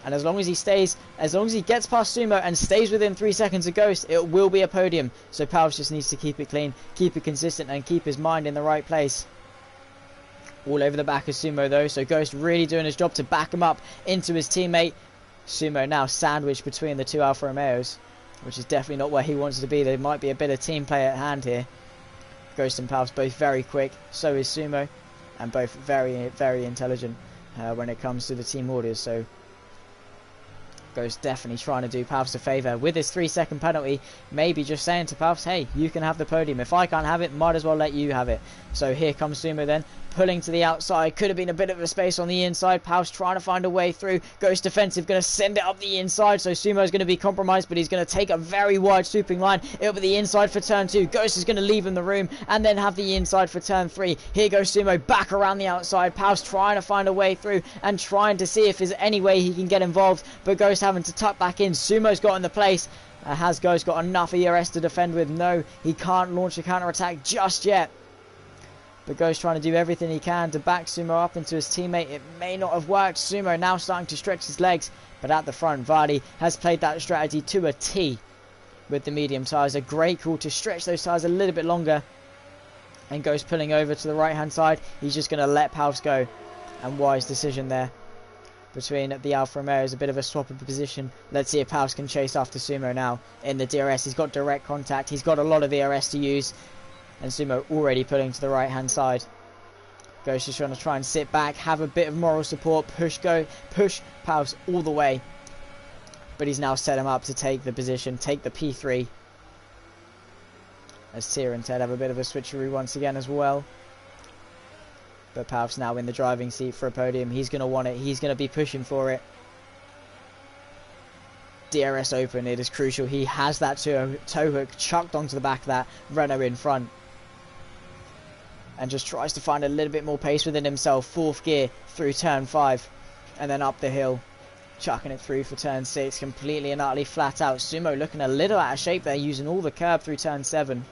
And as long as he gets past Sumo and stays within 3 seconds of Ghost, it will be a podium. So Palps just needs to keep it clean, keep it consistent, and keep his mind in the right place. All over the back of Sumo, though. So Ghost really doing his job to back him up into his teammate. Sumo now sandwiched between the two Alfa Romeos, which is definitely not where he wants to be. There might be a bit of team play at hand here. Ghost and Palps both very quick. So is Sumo. And both very, very intelligent when it comes to the team orders. So Ghost definitely trying to do Palps a favour with his 3-second penalty, maybe just saying to Palps, hey, you can have the podium. If I can't have it, might as well let you have it. So here comes Sumo then, pulling to the outside. Could have been a bit of a space on the inside. Palps trying to find a way through. Ghost defensive, going to send it up the inside. So Sumo's going to be compromised, but he's going to take a very wide swooping line. It'll be the inside for turn 2. Ghost is going to leave him the room and then have the inside for turn 3. Here goes Sumo back around the outside. Palps trying to find a way through and trying to see if there's any way he can get involved, but Ghost having to tuck back in. Sumo's got in the place. Has Ghost got enough ERS to defend with? No, he can't launch a counter attack just yet. But Ghost trying to do everything he can to back Sumo up into his teammate. It may not have worked. Sumo now starting to stretch his legs. But at the front, Vardy has played that strategy to a T with the medium tyres. A great call to stretch those tyres a little bit longer. And Ghost pulling over to the right-hand side. He's just going to let Palps go. And wise decision there between the Alfa Romeos. A bit of a swap of position. Let's see if Palps can chase after Sumo now in the DRS. He's got direct contact. He's got a lot of ERS to use. And Sumo already pulling to the right-hand side. Ghost is trying to try and sit back, have a bit of moral support, push Palps all the way. But he's now set him up to take the position, take the P3. As Tia and Ted have a bit of a switcheroo once again as well. But Palps now in the driving seat for a podium. He's going to want it. He's going to be pushing for it. DRS open. It is crucial. He has that tow hook chucked onto the back of that Renault in front. And just tries to find a little bit more pace within himself. 4th gear through turn 5. And then up the hill. Chucking it through for turn 6. Completely and utterly flat out. Sumo looking a little out of shape there. Using all the curb through turn 7.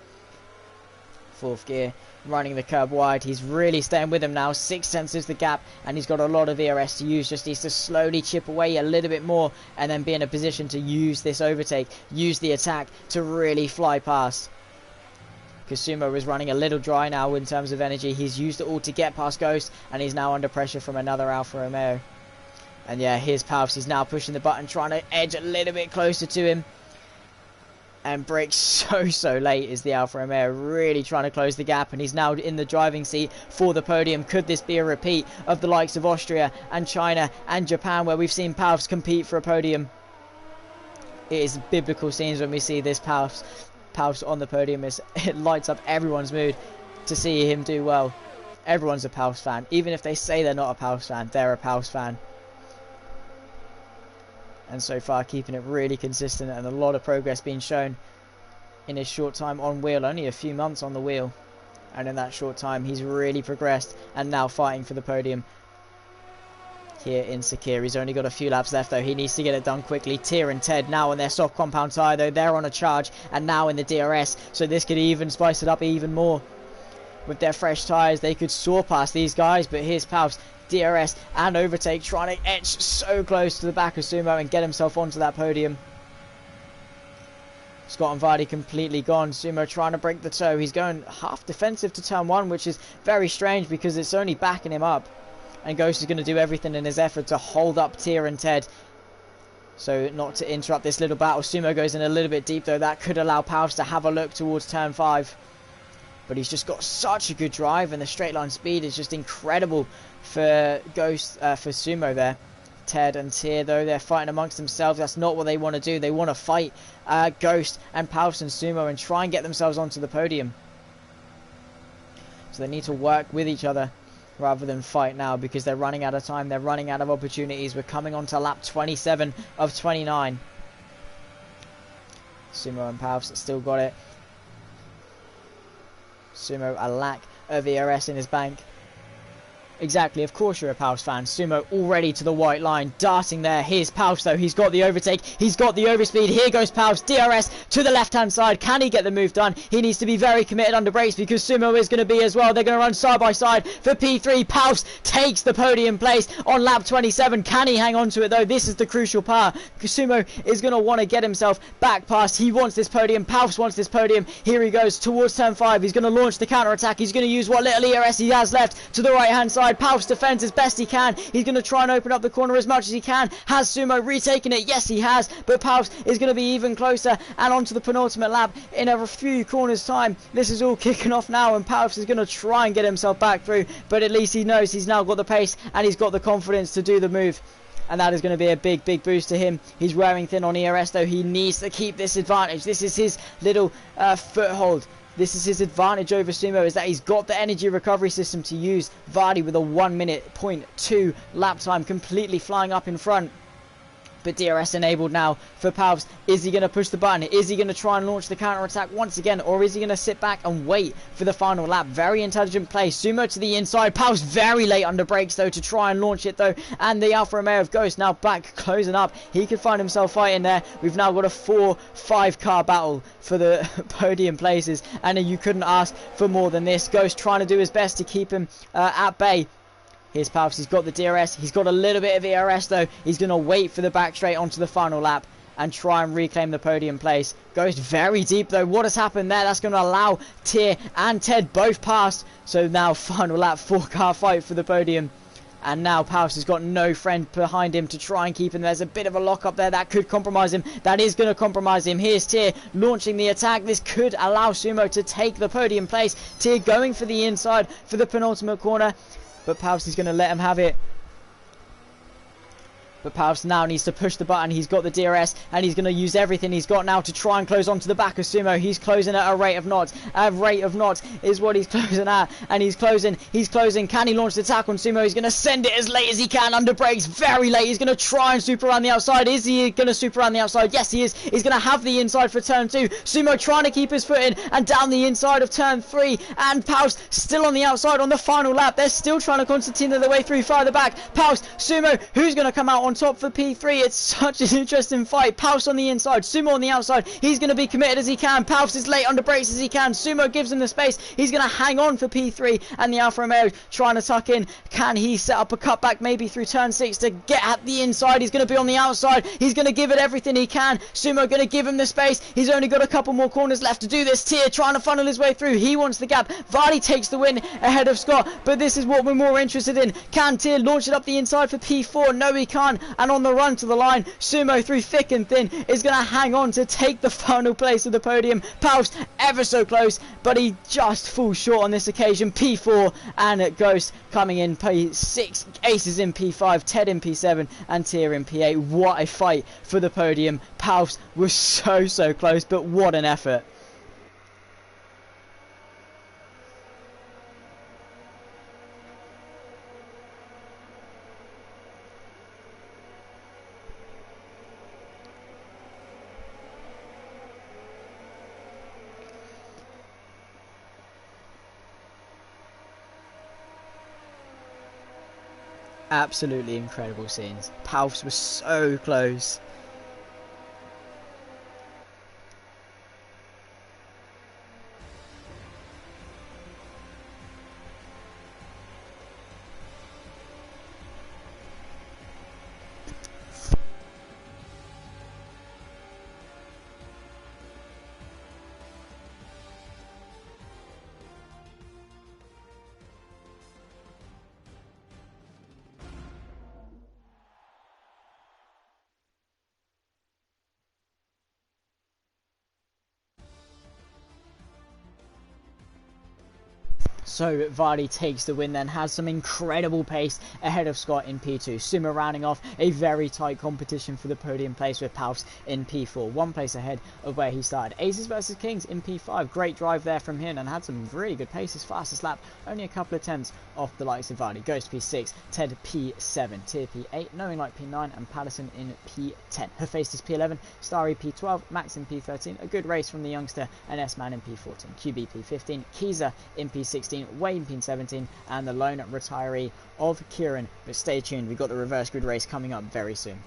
4th gear. Running the curb wide. He's really staying with him now. 6/10 is the gap. And he's got a lot of ERS to use. Just needs to slowly chip away a little bit more. And then be in a position to use this overtake. Use the attack to really fly past. Because Sumo is running a little dry now in terms of energy. He's used it all to get past Ghost. And he's now under pressure from another Alfa Romeo. And yeah, here's Palps. He's now pushing the button. Trying to edge a little bit closer to him. And brakes so late is the Alfa Romeo. Really trying to close the gap. And he's now in the driving seat for the podium. Could this be a repeat of the likes of Austria and China and Japan, where we've seen Palps compete for a podium? It is biblical scenes when we see this Palps on the podium. It lights up everyone's mood to see him do well. Everyone's a Palps fan. Even if they say they're not a Palps fan, they're a Palps fan. And so far keeping it really consistent, and a lot of progress being shown in his short time on wheel. Only a few months on the wheel, and in that short time he's really progressed, and now fighting for the podium here in Sakir. He's only got a few laps left though. He needs to get it done quickly. Tia and Ted now on their soft compound tyre though. They're on a charge and now in the DRS, so this could even spice it up even more. With their fresh tyres they could soar past these guys, but here's Palps. DRS and overtake, trying to edge so close to the back of Sumo and get himself onto that podium. Scott and Vardy completely gone. Sumo trying to break the toe. He's going half defensive to turn 1, which is very strange because it's only backing him up. And Ghost is going to do everything in his effort to hold up Tia and Ted. so not to interrupt this little battle. Sumo goes in a little bit deep though. That could allow Palps to have a look towards turn 5. But he's just got such a good drive, and the straight line speed is just incredible for Ghost, for Sumo there. Ted and Tyr though, they're fighting amongst themselves. That's not what they want to do. They want to fight Ghost and Palps and Sumo and try and get themselves onto the podium. So they need to work with each other rather than fight now, because they're running out of time. They're running out of opportunities. We're coming on to lap 27 of 29. Sumo and Palps still got it. Sumo a lack of ERS in his bank. Exactly, of course you're a Palps fan. Sumo already to the white line, darting there. Here's Palps though, he's got the overtake, he's got the overspeed. Here goes Palps, DRS to the left hand side. Can he get the move done? He needs to be very committed under brakes, because Sumo is going to be as well. They're going to run side by side for P3. Palps takes the podium place on lap 27. Can he hang on to it though? This is the crucial part. Sumo is going to want to get himself back past. He wants this podium, Palps wants this podium. Here he goes towards turn 5. He's going to launch the counter attack. He's going to use what little ERS he has left to the right hand side. Palps defends as best he can. He's going to try and open up the corner as much as he can. Has Sumo retaken it? Yes, he has. But Palps is going to be even closer and onto the penultimate lap in a few corners time. This is all kicking off now, and Palps is going to try and get himself back through. But at least he knows he's now got the pace and he's got the confidence to do the move. And that is going to be a big, big boost to him. He's wearing thin on ERS though. He needs to keep this advantage. This is his little foothold. This is his advantage over Sumo, is that he's got the energy recovery system to use. Vardy with a 1 minute .2 lap time, completely flying up in front. But DRS enabled now for Palps. Is he going to push the button? Is he going to try and launch the counter attack once again? Or is he going to sit back and wait for the final lap? Very intelligent play. Sumo to the inside. Palps very late under brakes though to try and launch it though. And the Alfa Romeo of Ghost now back closing up. He could find himself fighting there. We've now got a 4-5 car battle for the podium places. And you couldn't ask for more than this. Ghost trying to do his best to keep him at bay. Here's Palps, he's got the DRS, he's got a little bit of ERS though. He's going to wait for the back straight onto the final lap and try and reclaim the podium place. Goes very deep though. What has happened there? That's going to allow Tyr and Ted both past. So now final lap, 4-car fight for the podium. And now Palps has got no friend behind him to try and keep him. There's a bit of a lock up there that could compromise him. That is going to compromise him. Here's Tyr launching the attack. This could allow Sumo to take the podium place. Tyr going for the inside for the penultimate corner. But Palps is going to let him have it. But Palps now needs to push the button. He's got the DRS and he's going to use everything he's got now to try and close onto the back of Sumo. He's closing at a rate of knots. A rate of knots is what he's closing at. And he's closing. He's closing. Can he launch the attack on Sumo? He's going to send it as late as he can under brakes. Very late. He's going to try and super around the outside. Is he going to super around the outside? Yes, he is. He's going to have the inside for turn 2. Sumo trying to keep his foot in and down the inside of turn 3. And Palps still on the outside on the final lap. They're still trying to concertina their way through farther back. Palps, Sumo, who's going to come out on top for P3? It's such an interesting fight. Palps on the inside, Sumo on the outside. He's going to be committed as he can. Palps is late under brakes as he can. Sumo gives him the space. He's going to hang on for P3, and the Alfa Romeo trying to tuck in. Can he set up a cutback maybe through turn 6 to get at the inside? He's going to be on the outside. He's going to give it everything he can. Sumo going to give him the space. He's only got a couple more corners left to do this. Tyr trying to funnel his way through. He wants the gap. Vardy takes the win ahead of Scott, but this is what we're more interested in. Can Tyr launch it up the inside for P4? No, he can't. And on the run to the line, Sumo through thick and thin is going to hang on to take the final place of the podium. Palps ever so close, but he just falls short on this occasion. P4 and Ghost coming in P6, Aces in P5, Ted in P7 and Tyr in P8. What a fight for the podium. Palps was so close, but what an effort. Absolutely incredible scenes. Palps was so close. So Vardy takes the win then, has some incredible pace ahead of Scott in P2. Suma rounding off a very tight competition for the podium place with Paus in P4, 1 place ahead of where he started. Aces versus Kings in P5, great drive there from him and had some really good pace. His fastest lap, only a couple of tenths off the likes of Vardy. Goes to P6, Ted P7, Tier P8, Knowing Like P9 and Patterson in P10. Hephaestus P11, Starry P12, Max in P13, a good race from the youngster and S-Man in P14, QB P15, Kiza in P16, Wayne P17 and the lone retiree of Kieran. But stay tuned, we've got the reverse grid race coming up very soon.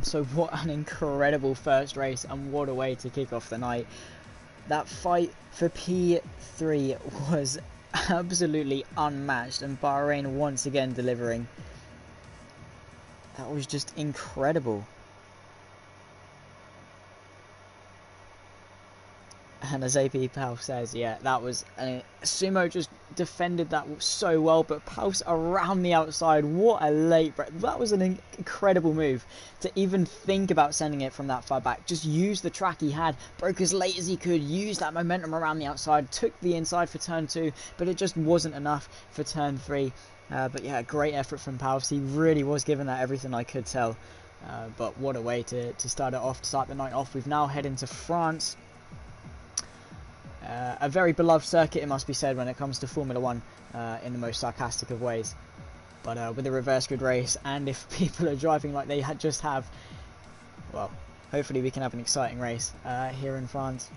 So what an incredible first race and what a way to kick off the night. That fight for P3 was absolutely unmatched and Bahrain once again delivering. That was just incredible. And as APPF1 says, yeah, that was Sumo just defended that so well, but Paus around the outside, what a late break. That was an incredible move to even think about sending it from that far back. Just use the track he had, broke as late as he could, use that momentum around the outside, took the inside for turn 2, but it just wasn't enough for turn 3. But yeah, great effort from Paus. He really was giving that everything I could tell. But what a way to start it off, to start the night off. We've now head into France. A very beloved circuit, it must be said, when it comes to Formula 1 in the most sarcastic of ways. But with a reverse grid race, and if people are driving like they just have, well, hopefully we can have an exciting race here in France.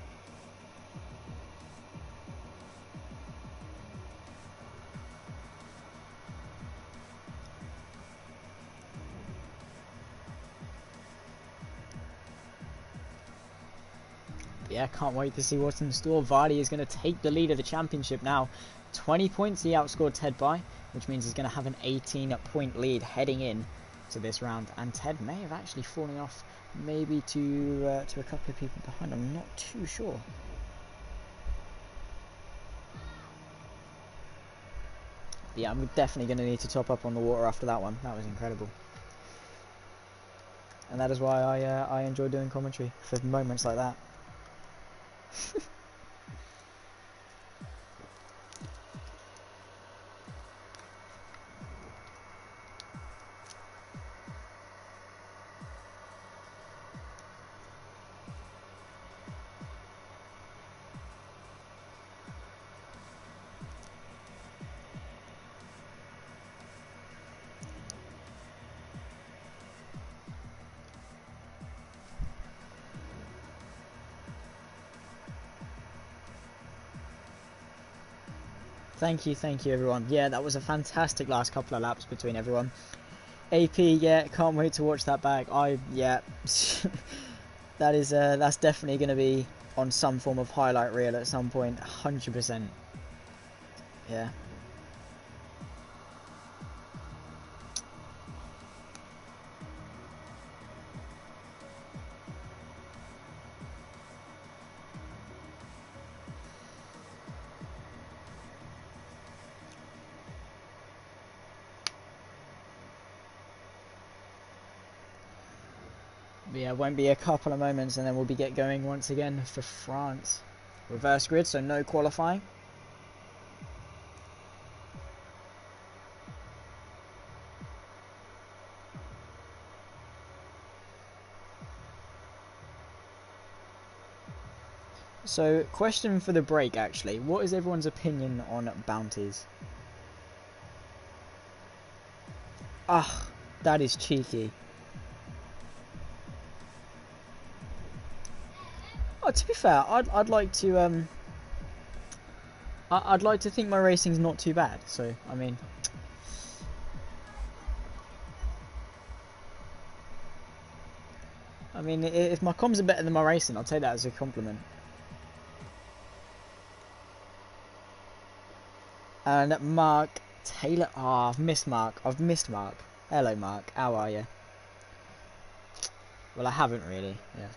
Yeah, can't wait to see what's in store. Vardy is going to take the lead of the championship now. 20 points he outscored Ted by, which means he's going to have an 18-point lead heading in to this round. And Ted may have actually fallen off maybe to a couple of people behind. I'm not too sure. But yeah, I'm definitely going to need to top up on the water after that one. That was incredible. And that is why I enjoy doing commentary, for moments like that. Thank you everyone. Yeah, that was a fantastic last couple of laps between everyone. AP, yeah, can't wait to watch that back. That's definitely going to be on some form of highlight reel at some point, 100%. Yeah. But yeah, won't be a couple of moments and then we'll be get going once again for France. Reverse grid, so no qualifying. So, question for the break actually. What is everyone's opinion on bounties? Ah, that is cheeky. Oh, to be fair, I'd like to I'd like to think my racing's not too bad. So I mean, if my comms are better than my racing, I'll take that as a compliment. And Mark Taylor, oh, I've missed Mark. Hello Mark, how are you? Well, I haven't really. Yeah,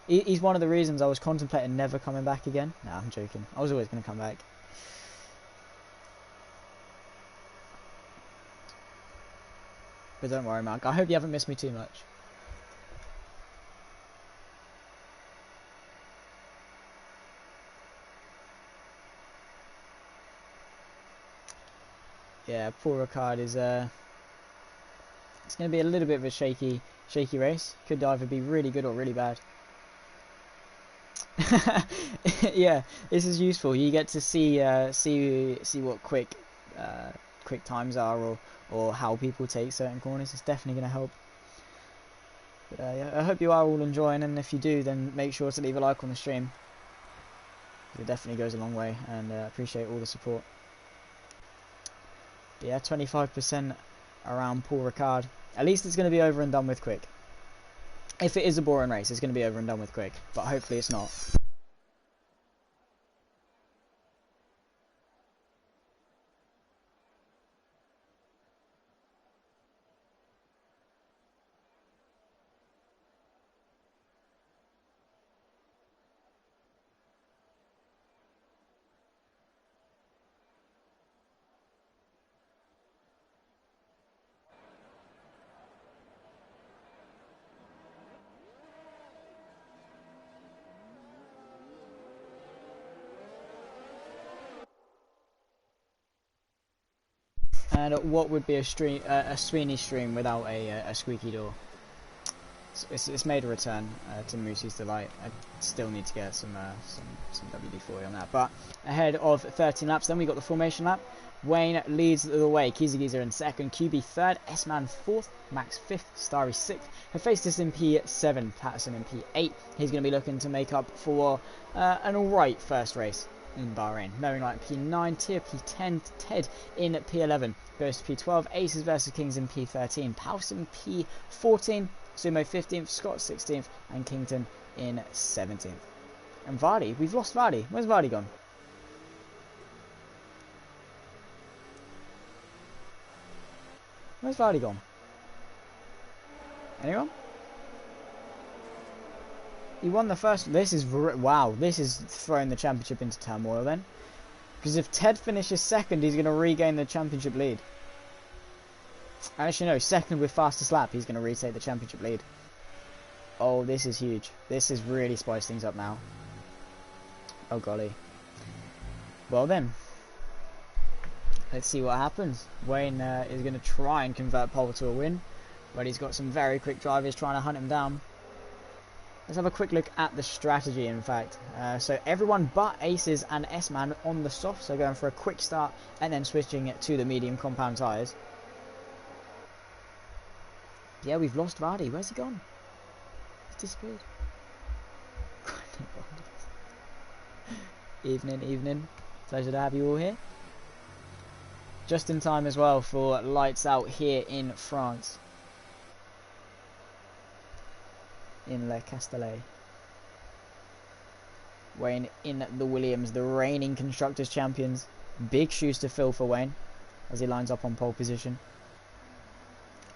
he's one of the reasons I was contemplating never coming back again. Nah, I'm joking. I was always going to come back. But don't worry, Mark. I hope you haven't missed me too much. Yeah, Paul Ricard is it's going to be a little bit of a shaky race. Could either be really good or really bad. Yeah, this is useful. You get to see what quick times are or how people take certain corners. It's definitely going to help. But yeah, I hope you are all enjoying, and if you do, then make sure to leave a like on the stream. It definitely goes a long way, and appreciate all the support. But yeah, 25% around Paul Ricard. At least it's going to be over and done with quick. If it is a boring race, it's going to be over and done with quick. But hopefully it's not. And what would be a Sweeney stream without a squeaky door? It's made a return to Moosey's delight. I still need to get some WD-40 on that. But ahead of 13 laps, then we got the formation lap. Wayne leads the way. Kizagiza in second, QB third, S-Man fourth, Max fifth, Starry sixth. Hephaestus in P7, Patterson in P8. He's going to be looking to make up for an alright first race in Bahrain. Knowing like P9, Tier P10, Ted in P11, goes to P12, Aces versus Kings in P13, Paus in P14, Sumo 15th, Scott 16th, and Kington in 17th. And Vardy, we've lost Vardy. Where's Vardy gone? Where's Vardy gone? Anyone? He won the first. This is wow. This is throwing the championship into turmoil then, because if Ted finishes second, he's going to regain the championship lead. Actually, no, second with fastest lap, he's going to retake the championship lead. Oh, this is huge. This has really spiced things up now. Oh golly. Well then, let's see what happens. Wayne is going to try and convert pole to a win, but he's got some very quick drivers trying to hunt him down. Let's have a quick look at the strategy, in fact. So everyone but Aces and S-Man on the soft, so going for a quick start and then switching it to the medium compound tyres. Yeah, we've lost Vardy. Where's he gone? He's disappeared. Evening. Pleasure to have you all here. Just in time as well for lights out here in France. In Le Castellet. Wayne in the Williams, the reigning Constructors Champions. Big shoes to fill for Wayne as he lines up on pole position.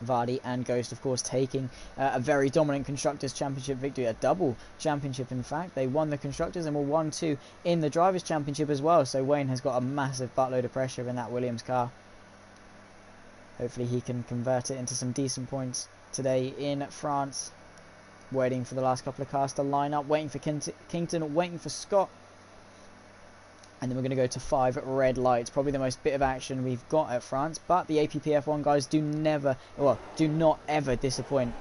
Vardy and Ghost, of course, taking a very dominant Constructors Championship victory, a double championship in fact. They won the Constructors and were 1-2 in the Drivers' Championship as well, so Wayne has got a massive buttload of pressure in that Williams car. Hopefully he can convert it into some decent points today in France. Waiting for the last couple of cars to line up, waiting for Kington, waiting for Scott. And then we're going to go to 5 red lights. Probably the most bit of action we've got at France. But the APPF1 guys do not ever disappoint.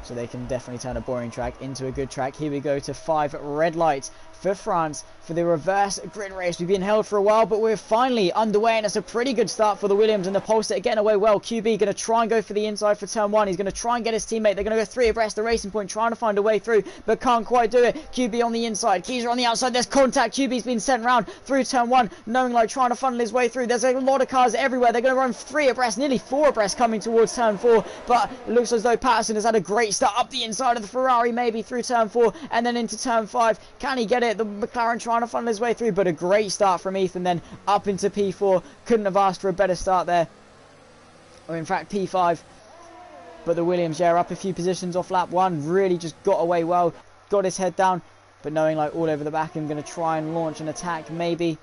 So they can definitely turn a boring track into a good track. Here we go to 5 red lights for France for the reverse grid race. We've been held for a while, but we're finally underway, and it's a pretty good start for the Williams, and the Polestar getting away well. QB going to try and go for the inside for turn 1. He's going to try and get his teammate. They're going to go 3 abreast the Racing Point, trying to find a way through, but can't quite do it. QB on the inside, Keyser on the outside. There's contact. QB's been sent round through turn 1, knowing like trying to funnel his way through. There's a lot of cars everywhere. They're going to run 3 abreast, nearly 4 abreast coming towards turn 4, but it looks as though Patterson has had a great start up the inside of the Ferrari, maybe through turn 4 and then into turn 5. Can he get it? The McLaren trying to funnel his way through, but a great start from Ethan, then up into P4. Couldn't have asked for a better start there, or in fact P5. But the Williams, yeah, up a few positions off lap 1, really just got away well, got his head down, but knowing like all over the back, I'm going to try and launch an attack maybe.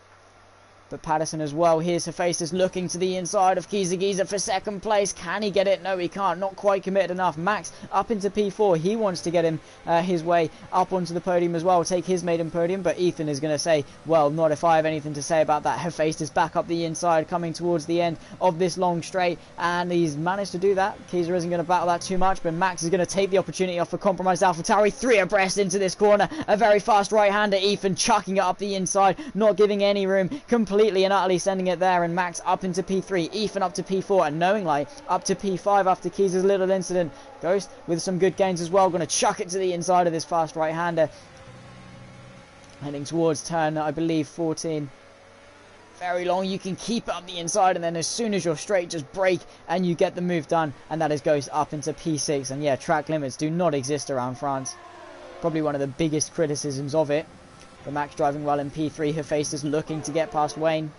But Patterson as well. Here's Hephaestus looking to the inside of Giza for second place. Can he get it? No, he can't. Not quite committed enough. Max up into P4. He wants to get him his way up onto the podium as well. Take his maiden podium. But Ethan is going to say, well, not if I have anything to say about that. Hephaestus back up the inside, coming towards the end of this long straight. And he's managed to do that. Giza isn't going to battle that too much. But Max is going to take the opportunity off a compromised AlphaTauri. 3 abreast into this corner. A very fast right-hander. Ethan chucking it up the inside. Not giving any room. Completely and utterly sending it there, and Max up into P3, Ethan up to P4, and knowing like up to P5 after Keys' little incident. Ghost with some good gains as well, going to chuck it to the inside of this fast right-hander, heading towards turn, I believe, 14. Very long, you can keep it up the inside, and then as soon as you're straight, just brake and you get the move done, and that is Ghost up into P6. And yeah, track limits do not exist around France. Probably one of the biggest criticisms of it. But Max driving well in P3. Hephaestus looking to get past Wayne.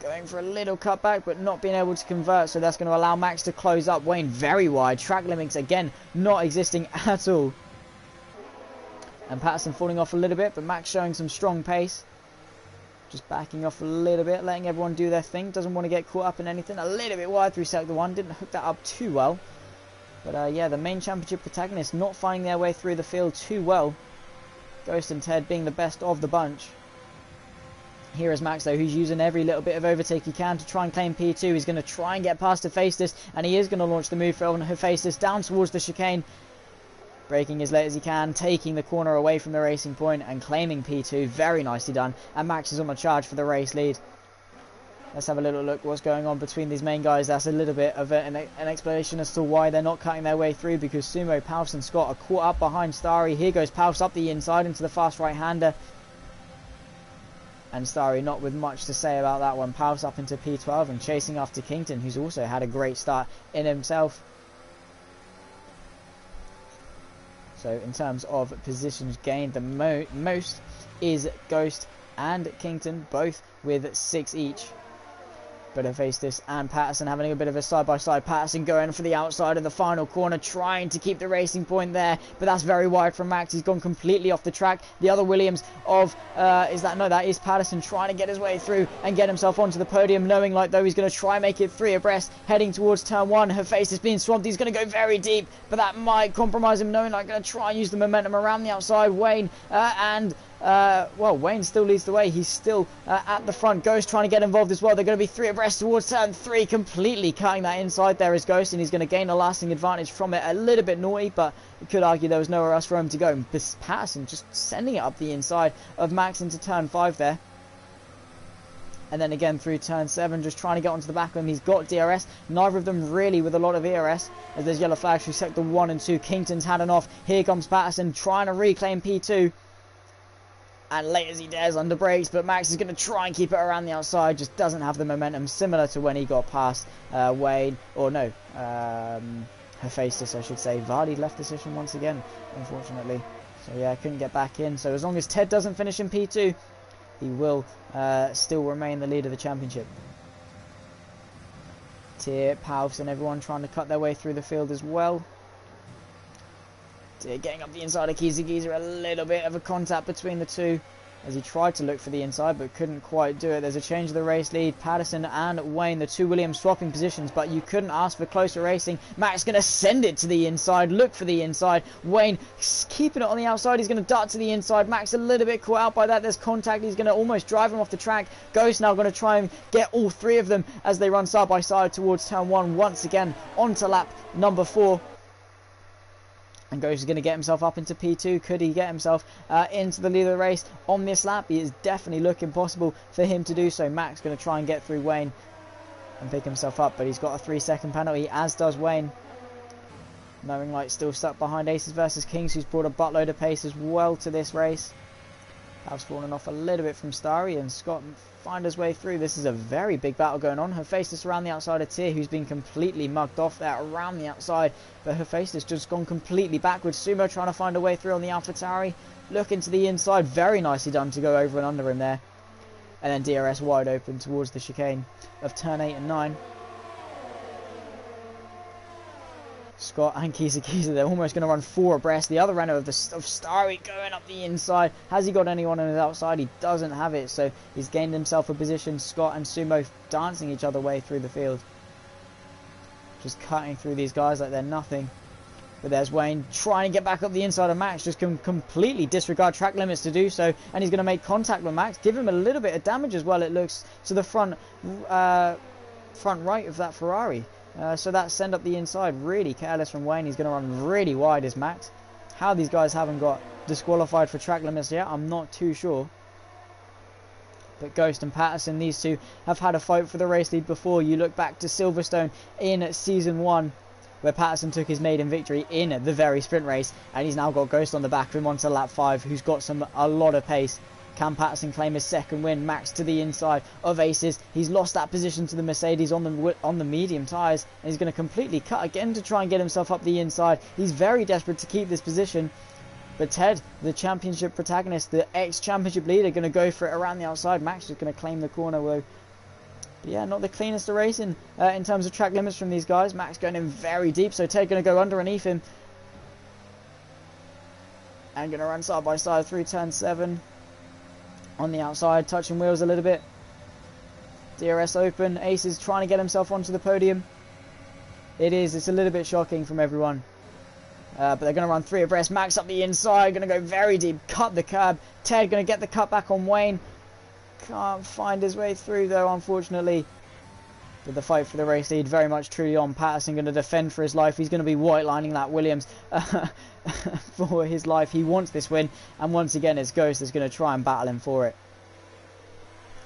Going for a little cutback, but not being able to convert. So that's going to allow Max to close up. Wayne very wide. Track limits, again, not existing at all. And Patterson falling off a little bit, but Max showing some strong pace. Just backing off a little bit, letting everyone do their thing. Doesn't want to get caught up in anything. A little bit wide through sector 1. Didn't hook that up too well. But yeah, the main championship protagonists not finding their way through the field too well. Ghost and Ted being the best of the bunch. Here is Max though, who's using every little bit of overtake he can to try and claim P2. He's going to try and get past Hephaestus, and he is going to launch the move from Hephaestus down towards the chicane. Braking as late as he can, taking the corner away from the Racing Point and claiming P2. Very nicely done. And Max is on the charge for the race lead. Let's have a little look what's going on between these main guys. That's a little bit of an explanation as to why they're not cutting their way through, because Sumo, Paus and Scott are caught up behind Starry. Here goes Paus up the inside into the fast right-hander. And Starry not with much to say about that one. Paus up into P12 and chasing after Kington, who's also had a great start in himself. So in terms of positions gained, the most is Ghost and Kington, both with 6 each. But Hephaestus and Patterson having a bit of a side-by-side. Patterson going for the outside of the final corner, trying to keep the Racing Point there. But that's very wide from Max. He's gone completely off the track. The other Williams of, that is Patterson trying to get his way through and get himself onto the podium, knowing like though he's going to try and make it 3 abreast, heading towards turn 1. Hephaestus being swamped. He's going to go very deep, but that might compromise him, knowing like going to try and use the momentum around the outside. Wayne Wayne still leads the way. He's still at the front. Ghost trying to get involved as well. They're going to be 3 abreast towards turn 3, completely cutting that inside. There is Ghost, and he's going to gain a lasting advantage from it. A little bit naughty, but you could argue there was nowhere else for him to go. And Patterson just sending it up the inside of Max into turn 5 there. And then again through turn 7, just trying to get onto the back of him. He's got DRS. Neither of them really with a lot of ERS, as there's yellow flags through sector 1 and 2. Kington's had enough. Here comes Patterson trying to reclaim P2. And late as he dares under brakes, but Max is going to try and keep it around the outside. Just doesn't have the momentum, similar to when he got past Hephaestus, I should say. Vardy left the session once again, unfortunately. So yeah, couldn't get back in. So as long as Ted doesn't finish in P2, he will still remain the lead of the championship. Tier, Paus and everyone trying to cut their way through the field as well. Getting up the inside of Giza, a little bit of a contact between the two. as he tried to look for the inside but couldn't quite do it. There's a change of the race lead. Patterson and Wayne, the two Williams, swapping positions, but you couldn't ask for closer racing. Max going to send it to the inside, look for the inside. Wayne keeping it on the outside. He's going to dart to the inside. Max a little bit caught out by that. There's contact. He's going to almost drive him off the track. Ghost now going to try and get all three of them as they run side by side towards turn 1 once again onto lap number 4. And Ghost is going to get himself up into P2. Could he get himself into the lead of the race on this lap? It is definitely looking possible for him to do so. Max going to try and get through Wayne and pick himself up, but he's got a 3-second penalty, as does Wayne. Knowing Light still stuck behind Aces versus Kings, who's brought a buttload of pace as well to this race. Have fallen off a little bit from Starry, and Scott find his way through. This is a very big battle going on. Her face is around the outside of Tyr, who's been completely mugged off there around the outside, but her face has just gone completely backwards. Sumo trying to find a way through on the AlphaTauri. Look into the inside, very nicely done to go over and under him there. And then DRS wide open towards the chicane of turn 8 and 9. Scott and Kisa, they're almost going to run 4 abreast. The other runner of Starry going up the inside. Has he got anyone on his outside? He doesn't have it, so he's gained himself a position. Scott and Sumo dancing each other way through the field. Just cutting through these guys like they're nothing. But there's Wayne trying to get back up the inside of Max. Just can completely disregard track limits to do so. And he's going to make contact with Max. Give him a little bit of damage as well, it looks, to the front right of that Ferrari. So that send up the inside, really careless from Wayne. He's going to run really wide as Max. How these guys haven't got disqualified for track limits yet, I'm not too sure. But Ghost and Patterson, these two have had a fight for the race lead before. You look back to Silverstone in season 1, where Patterson took his maiden victory in the very sprint race, and he's now got Ghost on the back of him onto lap 5, who's got a lot of pace. Can Patterson claim his second win? Max to the inside of Aces. He's lost that position to the Mercedes on the medium tyres, and he's going to completely cut again to try and get himself up the inside. He's very desperate to keep this position. But Ted, the championship protagonist, the ex-championship leader, going to go for it around the outside. Max is going to claim the corner. But yeah, not the cleanest of racing in terms of track limits from these guys. Max going in very deep, so Ted going to go underneath him. And going to run side by side through turn 7. On the outside, touching wheels a little bit. DRS open. Ace is trying to get himself onto the podium. It's a little bit shocking from everyone. But they're going to run 3 abreast. Max up the inside, going to go very deep, cut the curb. Ted going to get the cut back on Wayne. Can't find his way through though, unfortunately. But the fight for the race lead very much truly on. Patterson going to defend for his life. He's going to be white lining that Williams for his life. He wants this win, and once again it's Ghost that's going to try and battle him for it.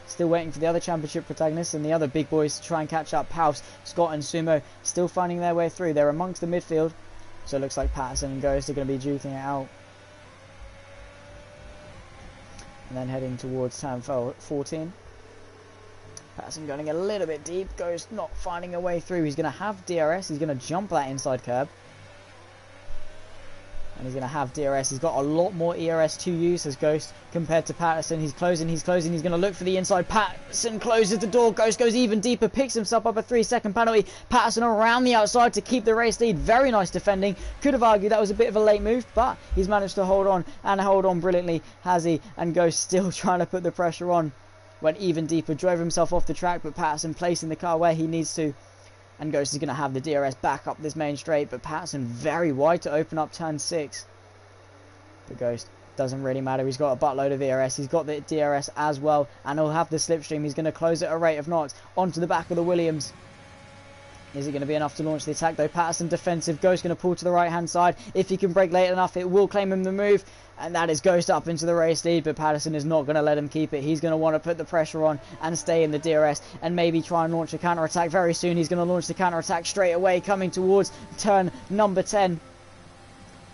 Still waiting for the other championship protagonists and the other big boys to try and catch up. House, Scott and Sumo still finding their way through. They're amongst the midfield, so it looks like Patterson and Ghost are going to be duking it out. And then heading towards turn 14. Patterson going a little bit deep. Ghost not finding a way through. He's going to have DRS. He's going to jump that inside curb. And he's going to have DRS. He's got a lot more ERS to use as Ghost compared to Patterson. He's closing. He's going to look for the inside. Patterson closes the door. Ghost goes even deeper. Picks himself up a 3-second penalty. Patterson around the outside to keep the race lead. Very nice defending. Could have argued that was a bit of a late move, but he's managed to hold on, and hold on brilliantly, has he? And Ghost still trying to put the pressure on. Went even deeper. Drove himself off the track, but Patterson placing the car where he needs to. And Ghost is going to have the DRS back up this main straight, but Patterson very wide to open up turn 6. But Ghost doesn't really matter. He's got a buttload of ERS. He's got the DRS as well, and he'll have the slipstream. He's going to close at a rate of knots onto the back of the Williams. Is it going to be enough to launch the attack though? Patterson defensive. Ghost going to pull to the right hand side. If he can brake late enough, it will claim him the move. And that is Ghost up into the race lead, but Patterson is not going to let him keep it. He's going to want to put the pressure on and stay in the DRS and maybe try and launch a counter-attack very soon. He's going to launch the counter-attack straight away, coming towards turn number 10.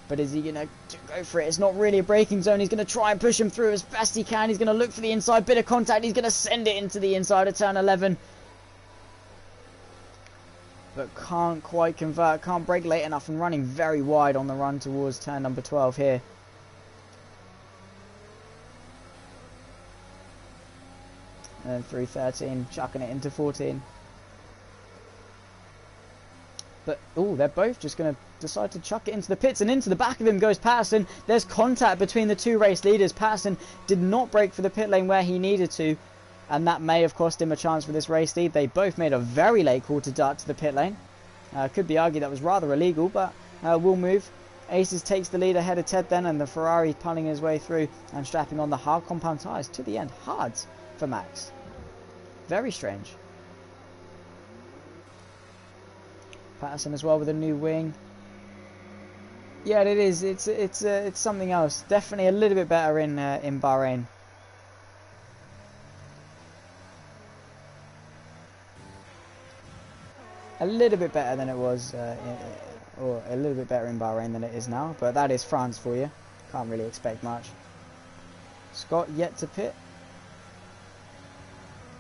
But is he going to go for it? It's not really a braking zone. He's going to try and push him through as best he can. He's going to look for the inside, bit of contact. He's going to send it into the inside of turn 11. But can't quite convert, can't brake late enough, and running very wide on the run towards turn number 12 here. And then through 13, chucking it into 14. But, oh, they're both just going to decide to chuck it into the pits, and into the back of him goes Patterson. There's contact between the two race leaders. Patterson did not brake for the pit lane where he needed to, and that may have cost him a chance for this race lead. They both made a very late call to dart to the pit lane. Could be argued that was rather illegal, but we'll move. Aces takes the lead ahead of Ted then, and the Ferrari punning his way through and strapping on the hard compound tyres to the end. Hard for Max. Very strange. Patterson as well with a new wing. Yeah, it is. It's something else. Definitely a little bit better in Bahrain. A little bit better than it was, or a little bit better in Bahrain than it is now. But that is France for you. Can't really expect much. Scott yet to pit.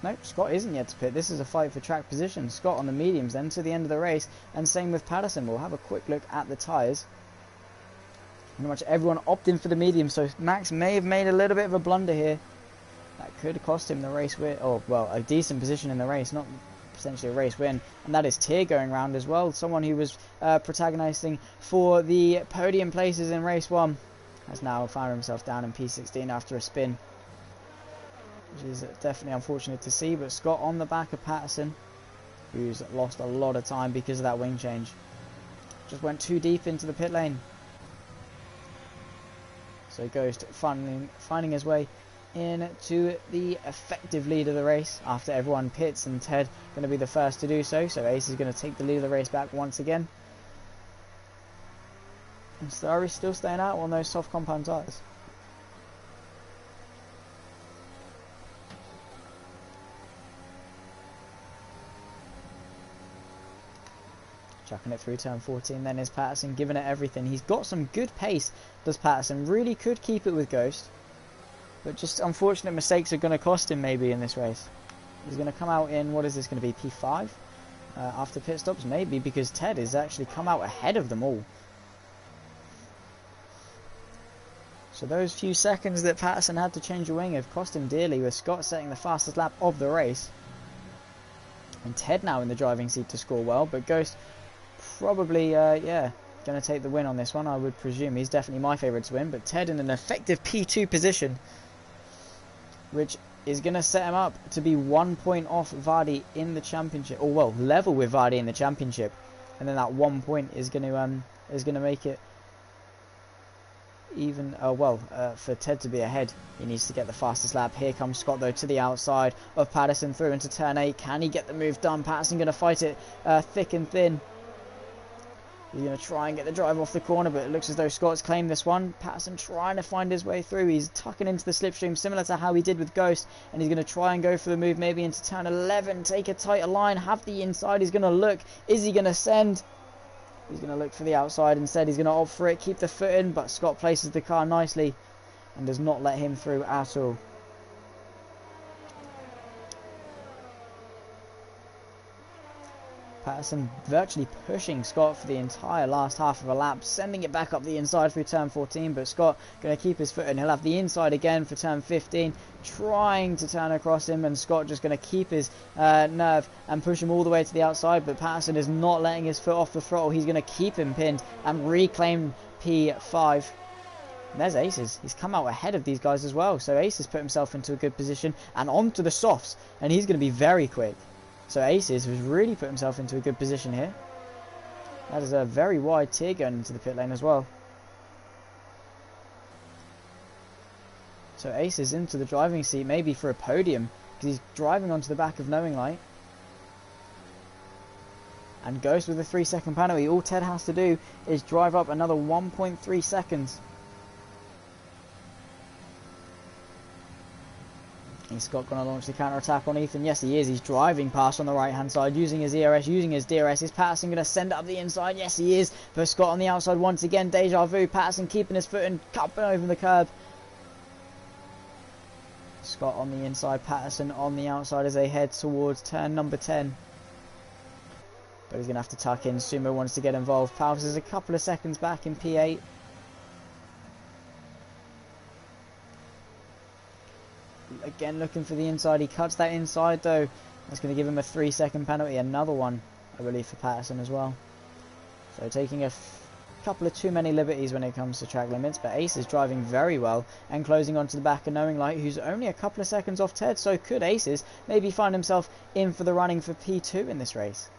No, Scott isn't yet to pit. This is a fight for track position. Scott on the mediums then to the end of the race, and same with Patterson. We'll have a quick look at the tyres. Pretty much everyone opting for the medium, so Max may have made a little bit of a blunder here. That could cost him the race win, or well, a decent position in the race, not potentially a race win. And that is Tier going round as well. Someone who was protagonising for the podium places in race 1 has now found himself down in P16 after a spin, which is definitely unfortunate to see. But Scott on the back of Patterson, who's lost a lot of time because of that wing change. Just went too deep into the pit lane. So Ghost finding his way into the effective lead of the race after everyone pits, and Ted going to be the first to do so. So Ace is going to take the lead of the race back once again. And Ferrari's still staying out on those soft compound tyres. Chucking it through turn 14 then is Patterson, giving it everything. He's got some good pace, does Patterson. Really could keep it with Ghost. But just unfortunate mistakes are going to cost him maybe in this race. He's going to come out in, what is this going to be, P5? After pit stops? Maybe, because Ted has actually come out ahead of them all. So those few seconds that Patterson had to change a wing have cost him dearly, with Scott setting the fastest lap of the race. And Ted now in the driving seat to score well, but Ghost probably, yeah, going to take the win on this one, I would presume. He's definitely my favourite to win, but Ted in an effective P2 position, which is going to set him up to be 1 point off Vardy in the championship, or well, level with Vardy in the championship, and then that 1 point is going to make it even. For Ted to be ahead, he needs to get the fastest lap. Here comes Scott though to the outside of Patterson through into turn 8. Can he get the move done? Patterson going to fight it thick and thin. He's going to try and get the drive off the corner, but it looks as though Scott's claimed this one. Patterson trying to find his way through. He's tucking into the slipstream, similar to how he did with Ghost. And he's going to try and go for the move, maybe into turn 11. Take a tighter line, have the inside. He's going to look. Is he going to send? He's going to look for the outside instead. He's going to opt for it, keep the foot in, but Scott places the car nicely and does not let him through at all. Patterson virtually pushing Scott for the entire last half of a lap, sending it back up the inside through turn 14, but Scott going to keep his foot in. He'll have the inside again for turn 15, trying to turn across him, and Scott just going to keep his nerve and push him all the way to the outside, but Patterson is not letting his foot off the throttle. He's going to keep him pinned and reclaim P5. And there's Aces. He's come out ahead of these guys as well, so Aces put himself into a good position and onto the softs, and he's going to be very quick. So Aces has really put himself into a good position here. That is a very wide tier going into the pit lane as well. So Aces into the driving seat, maybe for a podium, because he's driving onto the back of Knowing Light. And Ghost with a 3-second penalty. All Ted has to do is drive up another 1.3 seconds. Is Scott going to launch the counter-attack on Ethan? Yes, he is. He's driving past on the right-hand side, using his ERS, using his DRS. Is Patterson going to send it up the inside? Yes, he is. But Scott on the outside once again. Deja vu. Patterson keeping his foot and cupping over the curb. Scott on the inside. Patterson on the outside as they head towards turn number 10. But he's going to have to tuck in. Sumo wants to get involved. Palps is a couple of seconds back in P8. Again looking for the inside. He cuts that inside though. That's going to give him a 3-second penalty. Another one, I believe, for Patterson as well. So taking a couple of too many liberties when it comes to track limits, but Ace is driving very well and closing onto the back of Knowing Light, who's only a couple of seconds off Ted. So could Aces maybe find himself in for the running for P2 in this race?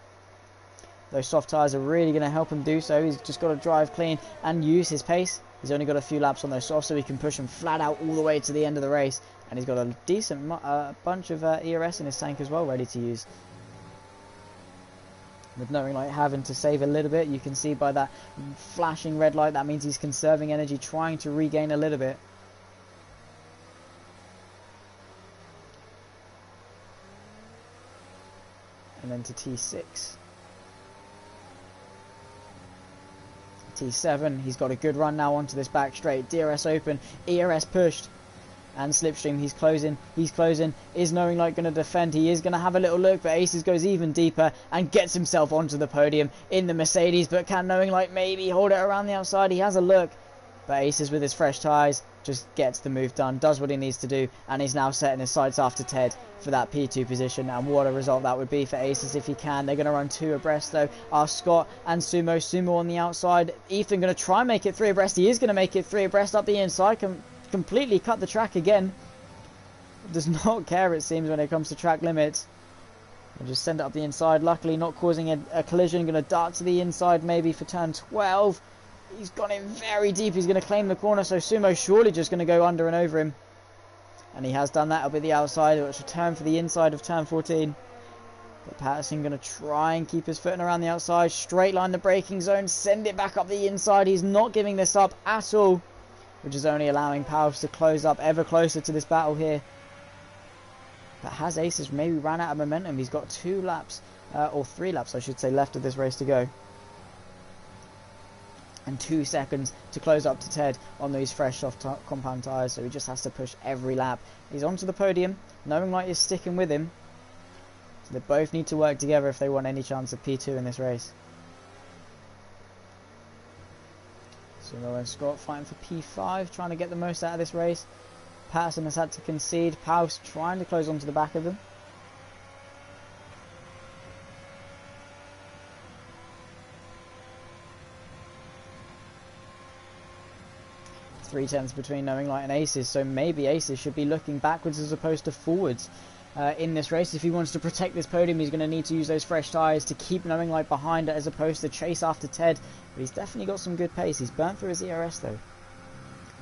Those soft tyres are really going to help him do so. He's just got to drive clean and use his pace. He's only got a few laps on those softs, so he can push them flat out all the way to the end of the race. And he's got a decent bunch of ERS in his tank as well, ready to use. With Knowing Light having to save a little bit, you can see by that flashing red light, that means he's conserving energy, trying to regain a little bit. And then to T6. T7, he's got a good run now onto this back straight. DRS open, ERS pushed. And Slipstream, he's closing. Is Knowing Light going to defend? He is going to have a little look, but Aces goes even deeper and gets himself onto the podium in the Mercedes. But can Knowing Light maybe hold it around the outside? He has a look, but Aces with his fresh tyres just gets the move done, does what he needs to do, and he's now setting his sights after Ted for that P2 position. And what a result that would be for Aces if he can. They're going to run 2 abreast though, are Scott and Sumo. Sumo on the outside. Ethan going to try and make it 3 abreast. He is going to make it 3 abreast up the inside. Completely cut the track again. Does not care, it seems, when it comes to track limits. And just send it up the inside. Luckily not causing a collision. Going to dart to the inside maybe for turn 12. He's gone in very deep. He's going to claim the corner. So Sumo surely just going to go under and over him. And he has done that up at the outside. It's a turn for the inside of turn 14. But Patterson going to try and keep his footing around the outside. Straight line the braking zone. Send it back up the inside. He's not giving this up at all, which is only allowing Powers to close up ever closer to this battle here. But has Aces maybe ran out of momentum? He's got 2 laps, or 3 laps I should say, left of this race to go. And 2 seconds to close up to Ted on these fresh soft compound tyres, so he just has to push every lap. He's onto the podium, Knowing Light is sticking with him. So they both need to work together if they want any chance of P2 in this race. Sumo and Scott fighting for P5, trying to get the most out of this race. Patterson has had to concede. Paus trying to close onto the back of them. Three tenths between Knowing Light and Aces, so maybe Aces should be looking backwards as opposed to forwards in this race. If he wants to protect this podium, he's going to need to use those fresh tyres to keep Knowing Light behind as opposed to chase after Ted. But he's definitely got some good pace. He's burnt through his ERS though,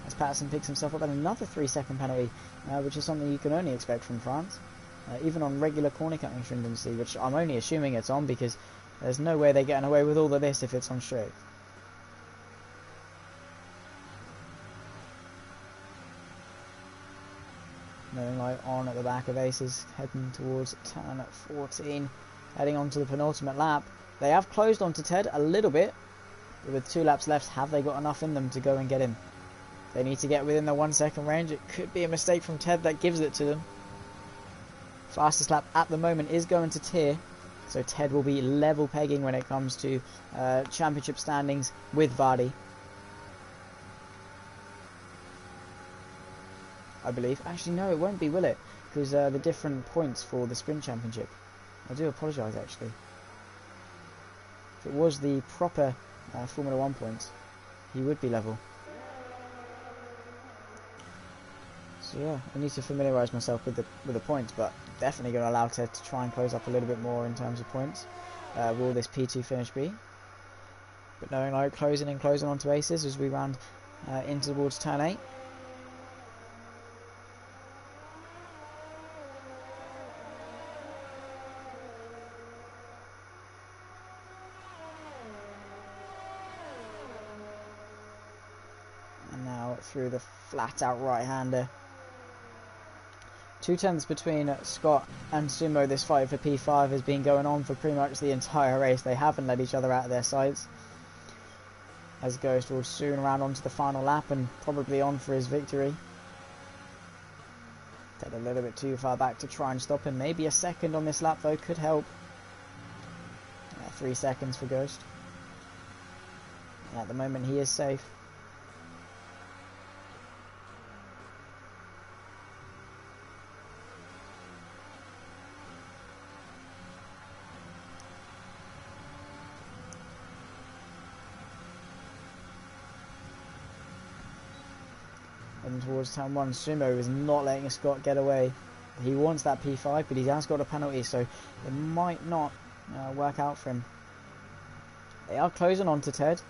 as Patterson picks himself up at another 3-second penalty, which is something you can only expect from France, even on regular corner cutting stringency, which I'm only assuming it's on because there's no way they're getting away with all of this if it's on straight. Knowing Light on at the back of Aces, heading towards turn 14, heading on to the penultimate lap. They have closed onto Ted a little bit, but with 2 laps left, have they got enough in them to go and get him? They need to get within the 1 second range. It could be a mistake from Ted that gives it to them. Fastest lap at the moment is going to Tyr, so Ted will be level pegging when it comes to championship standings with Vardy, I believe. Actually, no, it won't be, will it? Because the different points for the sprint championship. I do apologise, actually. If it was the proper Formula 1 points, he would be level. So yeah, I need to familiarise myself with the points, but definitely going to allow Ted to try and close up a little bit more in terms of points. Will this P2 finish be? But Knowing Light closing and closing onto Aces as we round in towards turn 8. And now through the flat out right hander. 2 tenths between Scott and Sumo. This fight for P5 has been going on for pretty much the entire race. They haven't let each other out of their sights. As Ghost will soon round onto the final lap and probably on for his victory. Take a little bit too far back to try and stop him. Maybe a second on this lap though could help. 3 seconds for Ghost. And at the moment he is safe. heading towards turn 1. Sumo is not letting Scott get away. He wants that P5, but he has got a penalty, so it might not work out for him. They are closing on to Ted.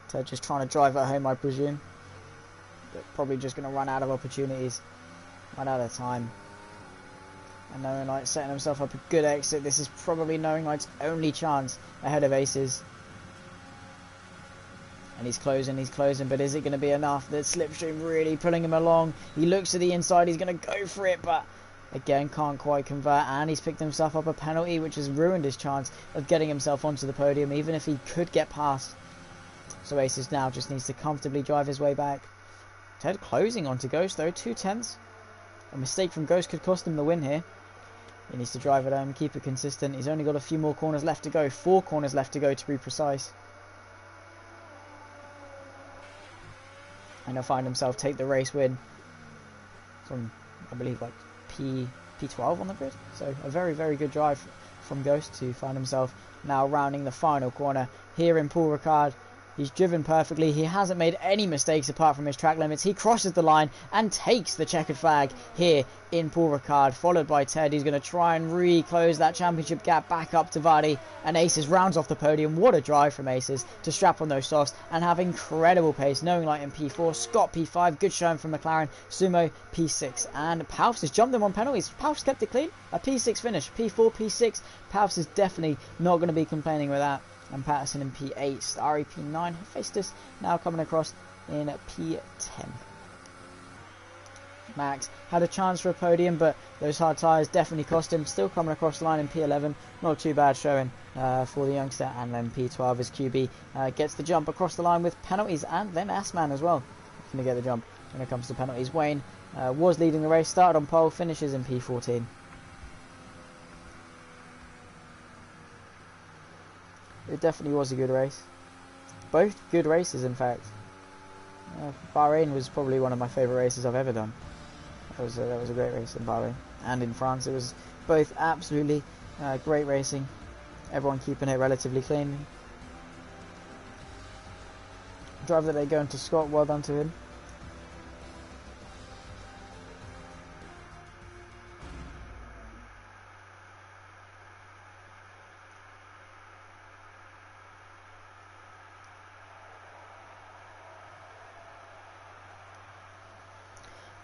Ted just trying to drive it home, I presume. But probably just going to run out of opportunities. Run out of time. And Knowing Light setting himself up a good exit. This is probably Knowing Light's only chance ahead of Aces. And he's closing, but is it going to be enough? The Slipstream really pulling him along. He looks to the inside, he's going to go for it, but again can't quite convert, and he's picked himself up a penalty, which has ruined his chance of getting himself onto the podium, even if he could get past. So Aces now just needs to comfortably drive his way back. Ted closing onto Ghost though, 2/10. A mistake from Ghost could cost him the win here. He needs to drive it home, keep it consistent. He's only got a few more corners left to go, 4 corners left to go to be precise. And he'll find himself take the race win from, I believe, like P12 on the grid. So a very, very good drive from Ghost to find himself now rounding the final corner here in Paul Ricard. He's driven perfectly. He hasn't made any mistakes apart from his track limits. He crosses the line and takes the checkered flag here in Paul Ricard, followed by Ted. He's going to try and re-close that championship gap back up to Vardy. And Aces rounds off the podium. What a drive from Aces to strap on those softs and have incredible pace. Knowing Light in P4, Scott P5, good showing from McLaren, Sumo P6. And Palfs has jumped them on penalties. Palfs kept it clean. A P6 finish. P4, P6. Palfs is definitely not going to be complaining with that. And Patterson in P8, Starry P9, Hephaestus now coming across in P10. Max had a chance for a podium, but those hard tyres definitely cost him. Still coming across the line in P11, not too bad showing for the youngster. And then P12 as QB gets the jump across the line with penalties, and then Assman as well going to get the jump when it comes to penalties. Wayne was leading the race, started on pole, finishes in P14. It definitely was a good race. Both good races, in fact. Bahrain was probably one of my favourite races I've ever done. That was a great race in Bahrain. And in France, it was both absolutely great racing. Everyone keeping it relatively clean. Drive that they go into Scott, well done to him.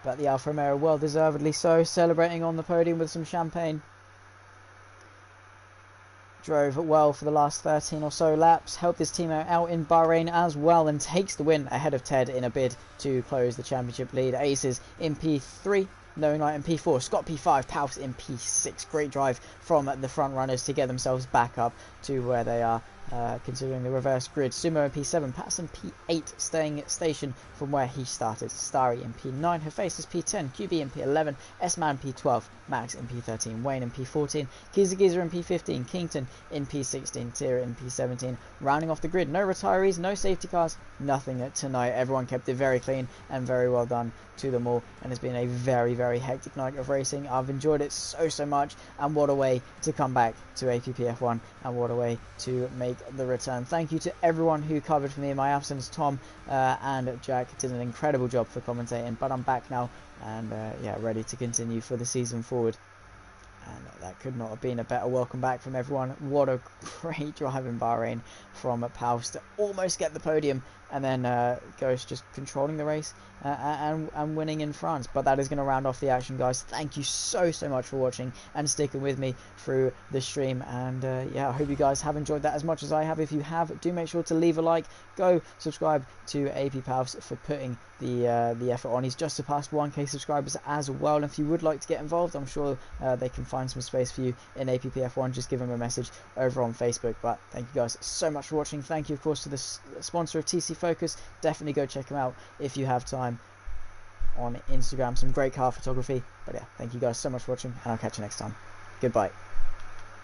But the Alfa Romeo, well deservedly so, celebrating on the podium with some champagne. Drove well for the last 13 or so laps, helped his team out in Bahrain as well, and takes the win ahead of Ted in a bid to close the championship lead. Aces in P3, Knowing Light in P4, Scott P5, Palfs in P6. Great drive from the front runners to get themselves back up to where they are. Considering the reverse grid. Sumo in P7, Patterson P8, staying at station from where he started. Starry in P9, Hephaestus P10, QB in P11, S-Man P12, Max in P13, Wayne in P14, Giza in P15, Kington in P16, Tira in P17. Rounding off the grid, no retirees, no safety cars, nothing tonight. Everyone kept it very clean and very well done to them all, and it's been a very, very hectic night of racing. I've enjoyed it so much, and what a way to come back to APPF1, and what a way to make the return. Thank you to everyone who covered for me in my absence. Tom and Jack did an incredible job for commentating, but I'm back now and yeah, ready to continue for the season forward. And that could not have been a better welcome back from everyone. What a great drive in Bahrain from Palfs to almost get the podium, and then Ghost just controlling the race and winning in France. But that is going to round off the action, guys. Thank you so much for watching and sticking with me through the stream. And yeah, I hope you guys have enjoyed that as much as I have. If you have, do make sure to leave a like. Go subscribe to AP Palfs for putting the effort on. He's just surpassed 1k subscribers as well. And if you would like to get involved, I'm sure they can find some space for you in APPF1. Just give him a message over on Facebook. But thank you guys so much for watching. Thank you, of course, to the sponsor of TC Focus. Definitely go check him out if you have time on Instagram. Some great car photography. But yeah, thank you guys so much for watching, and I'll catch you next time. Goodbye.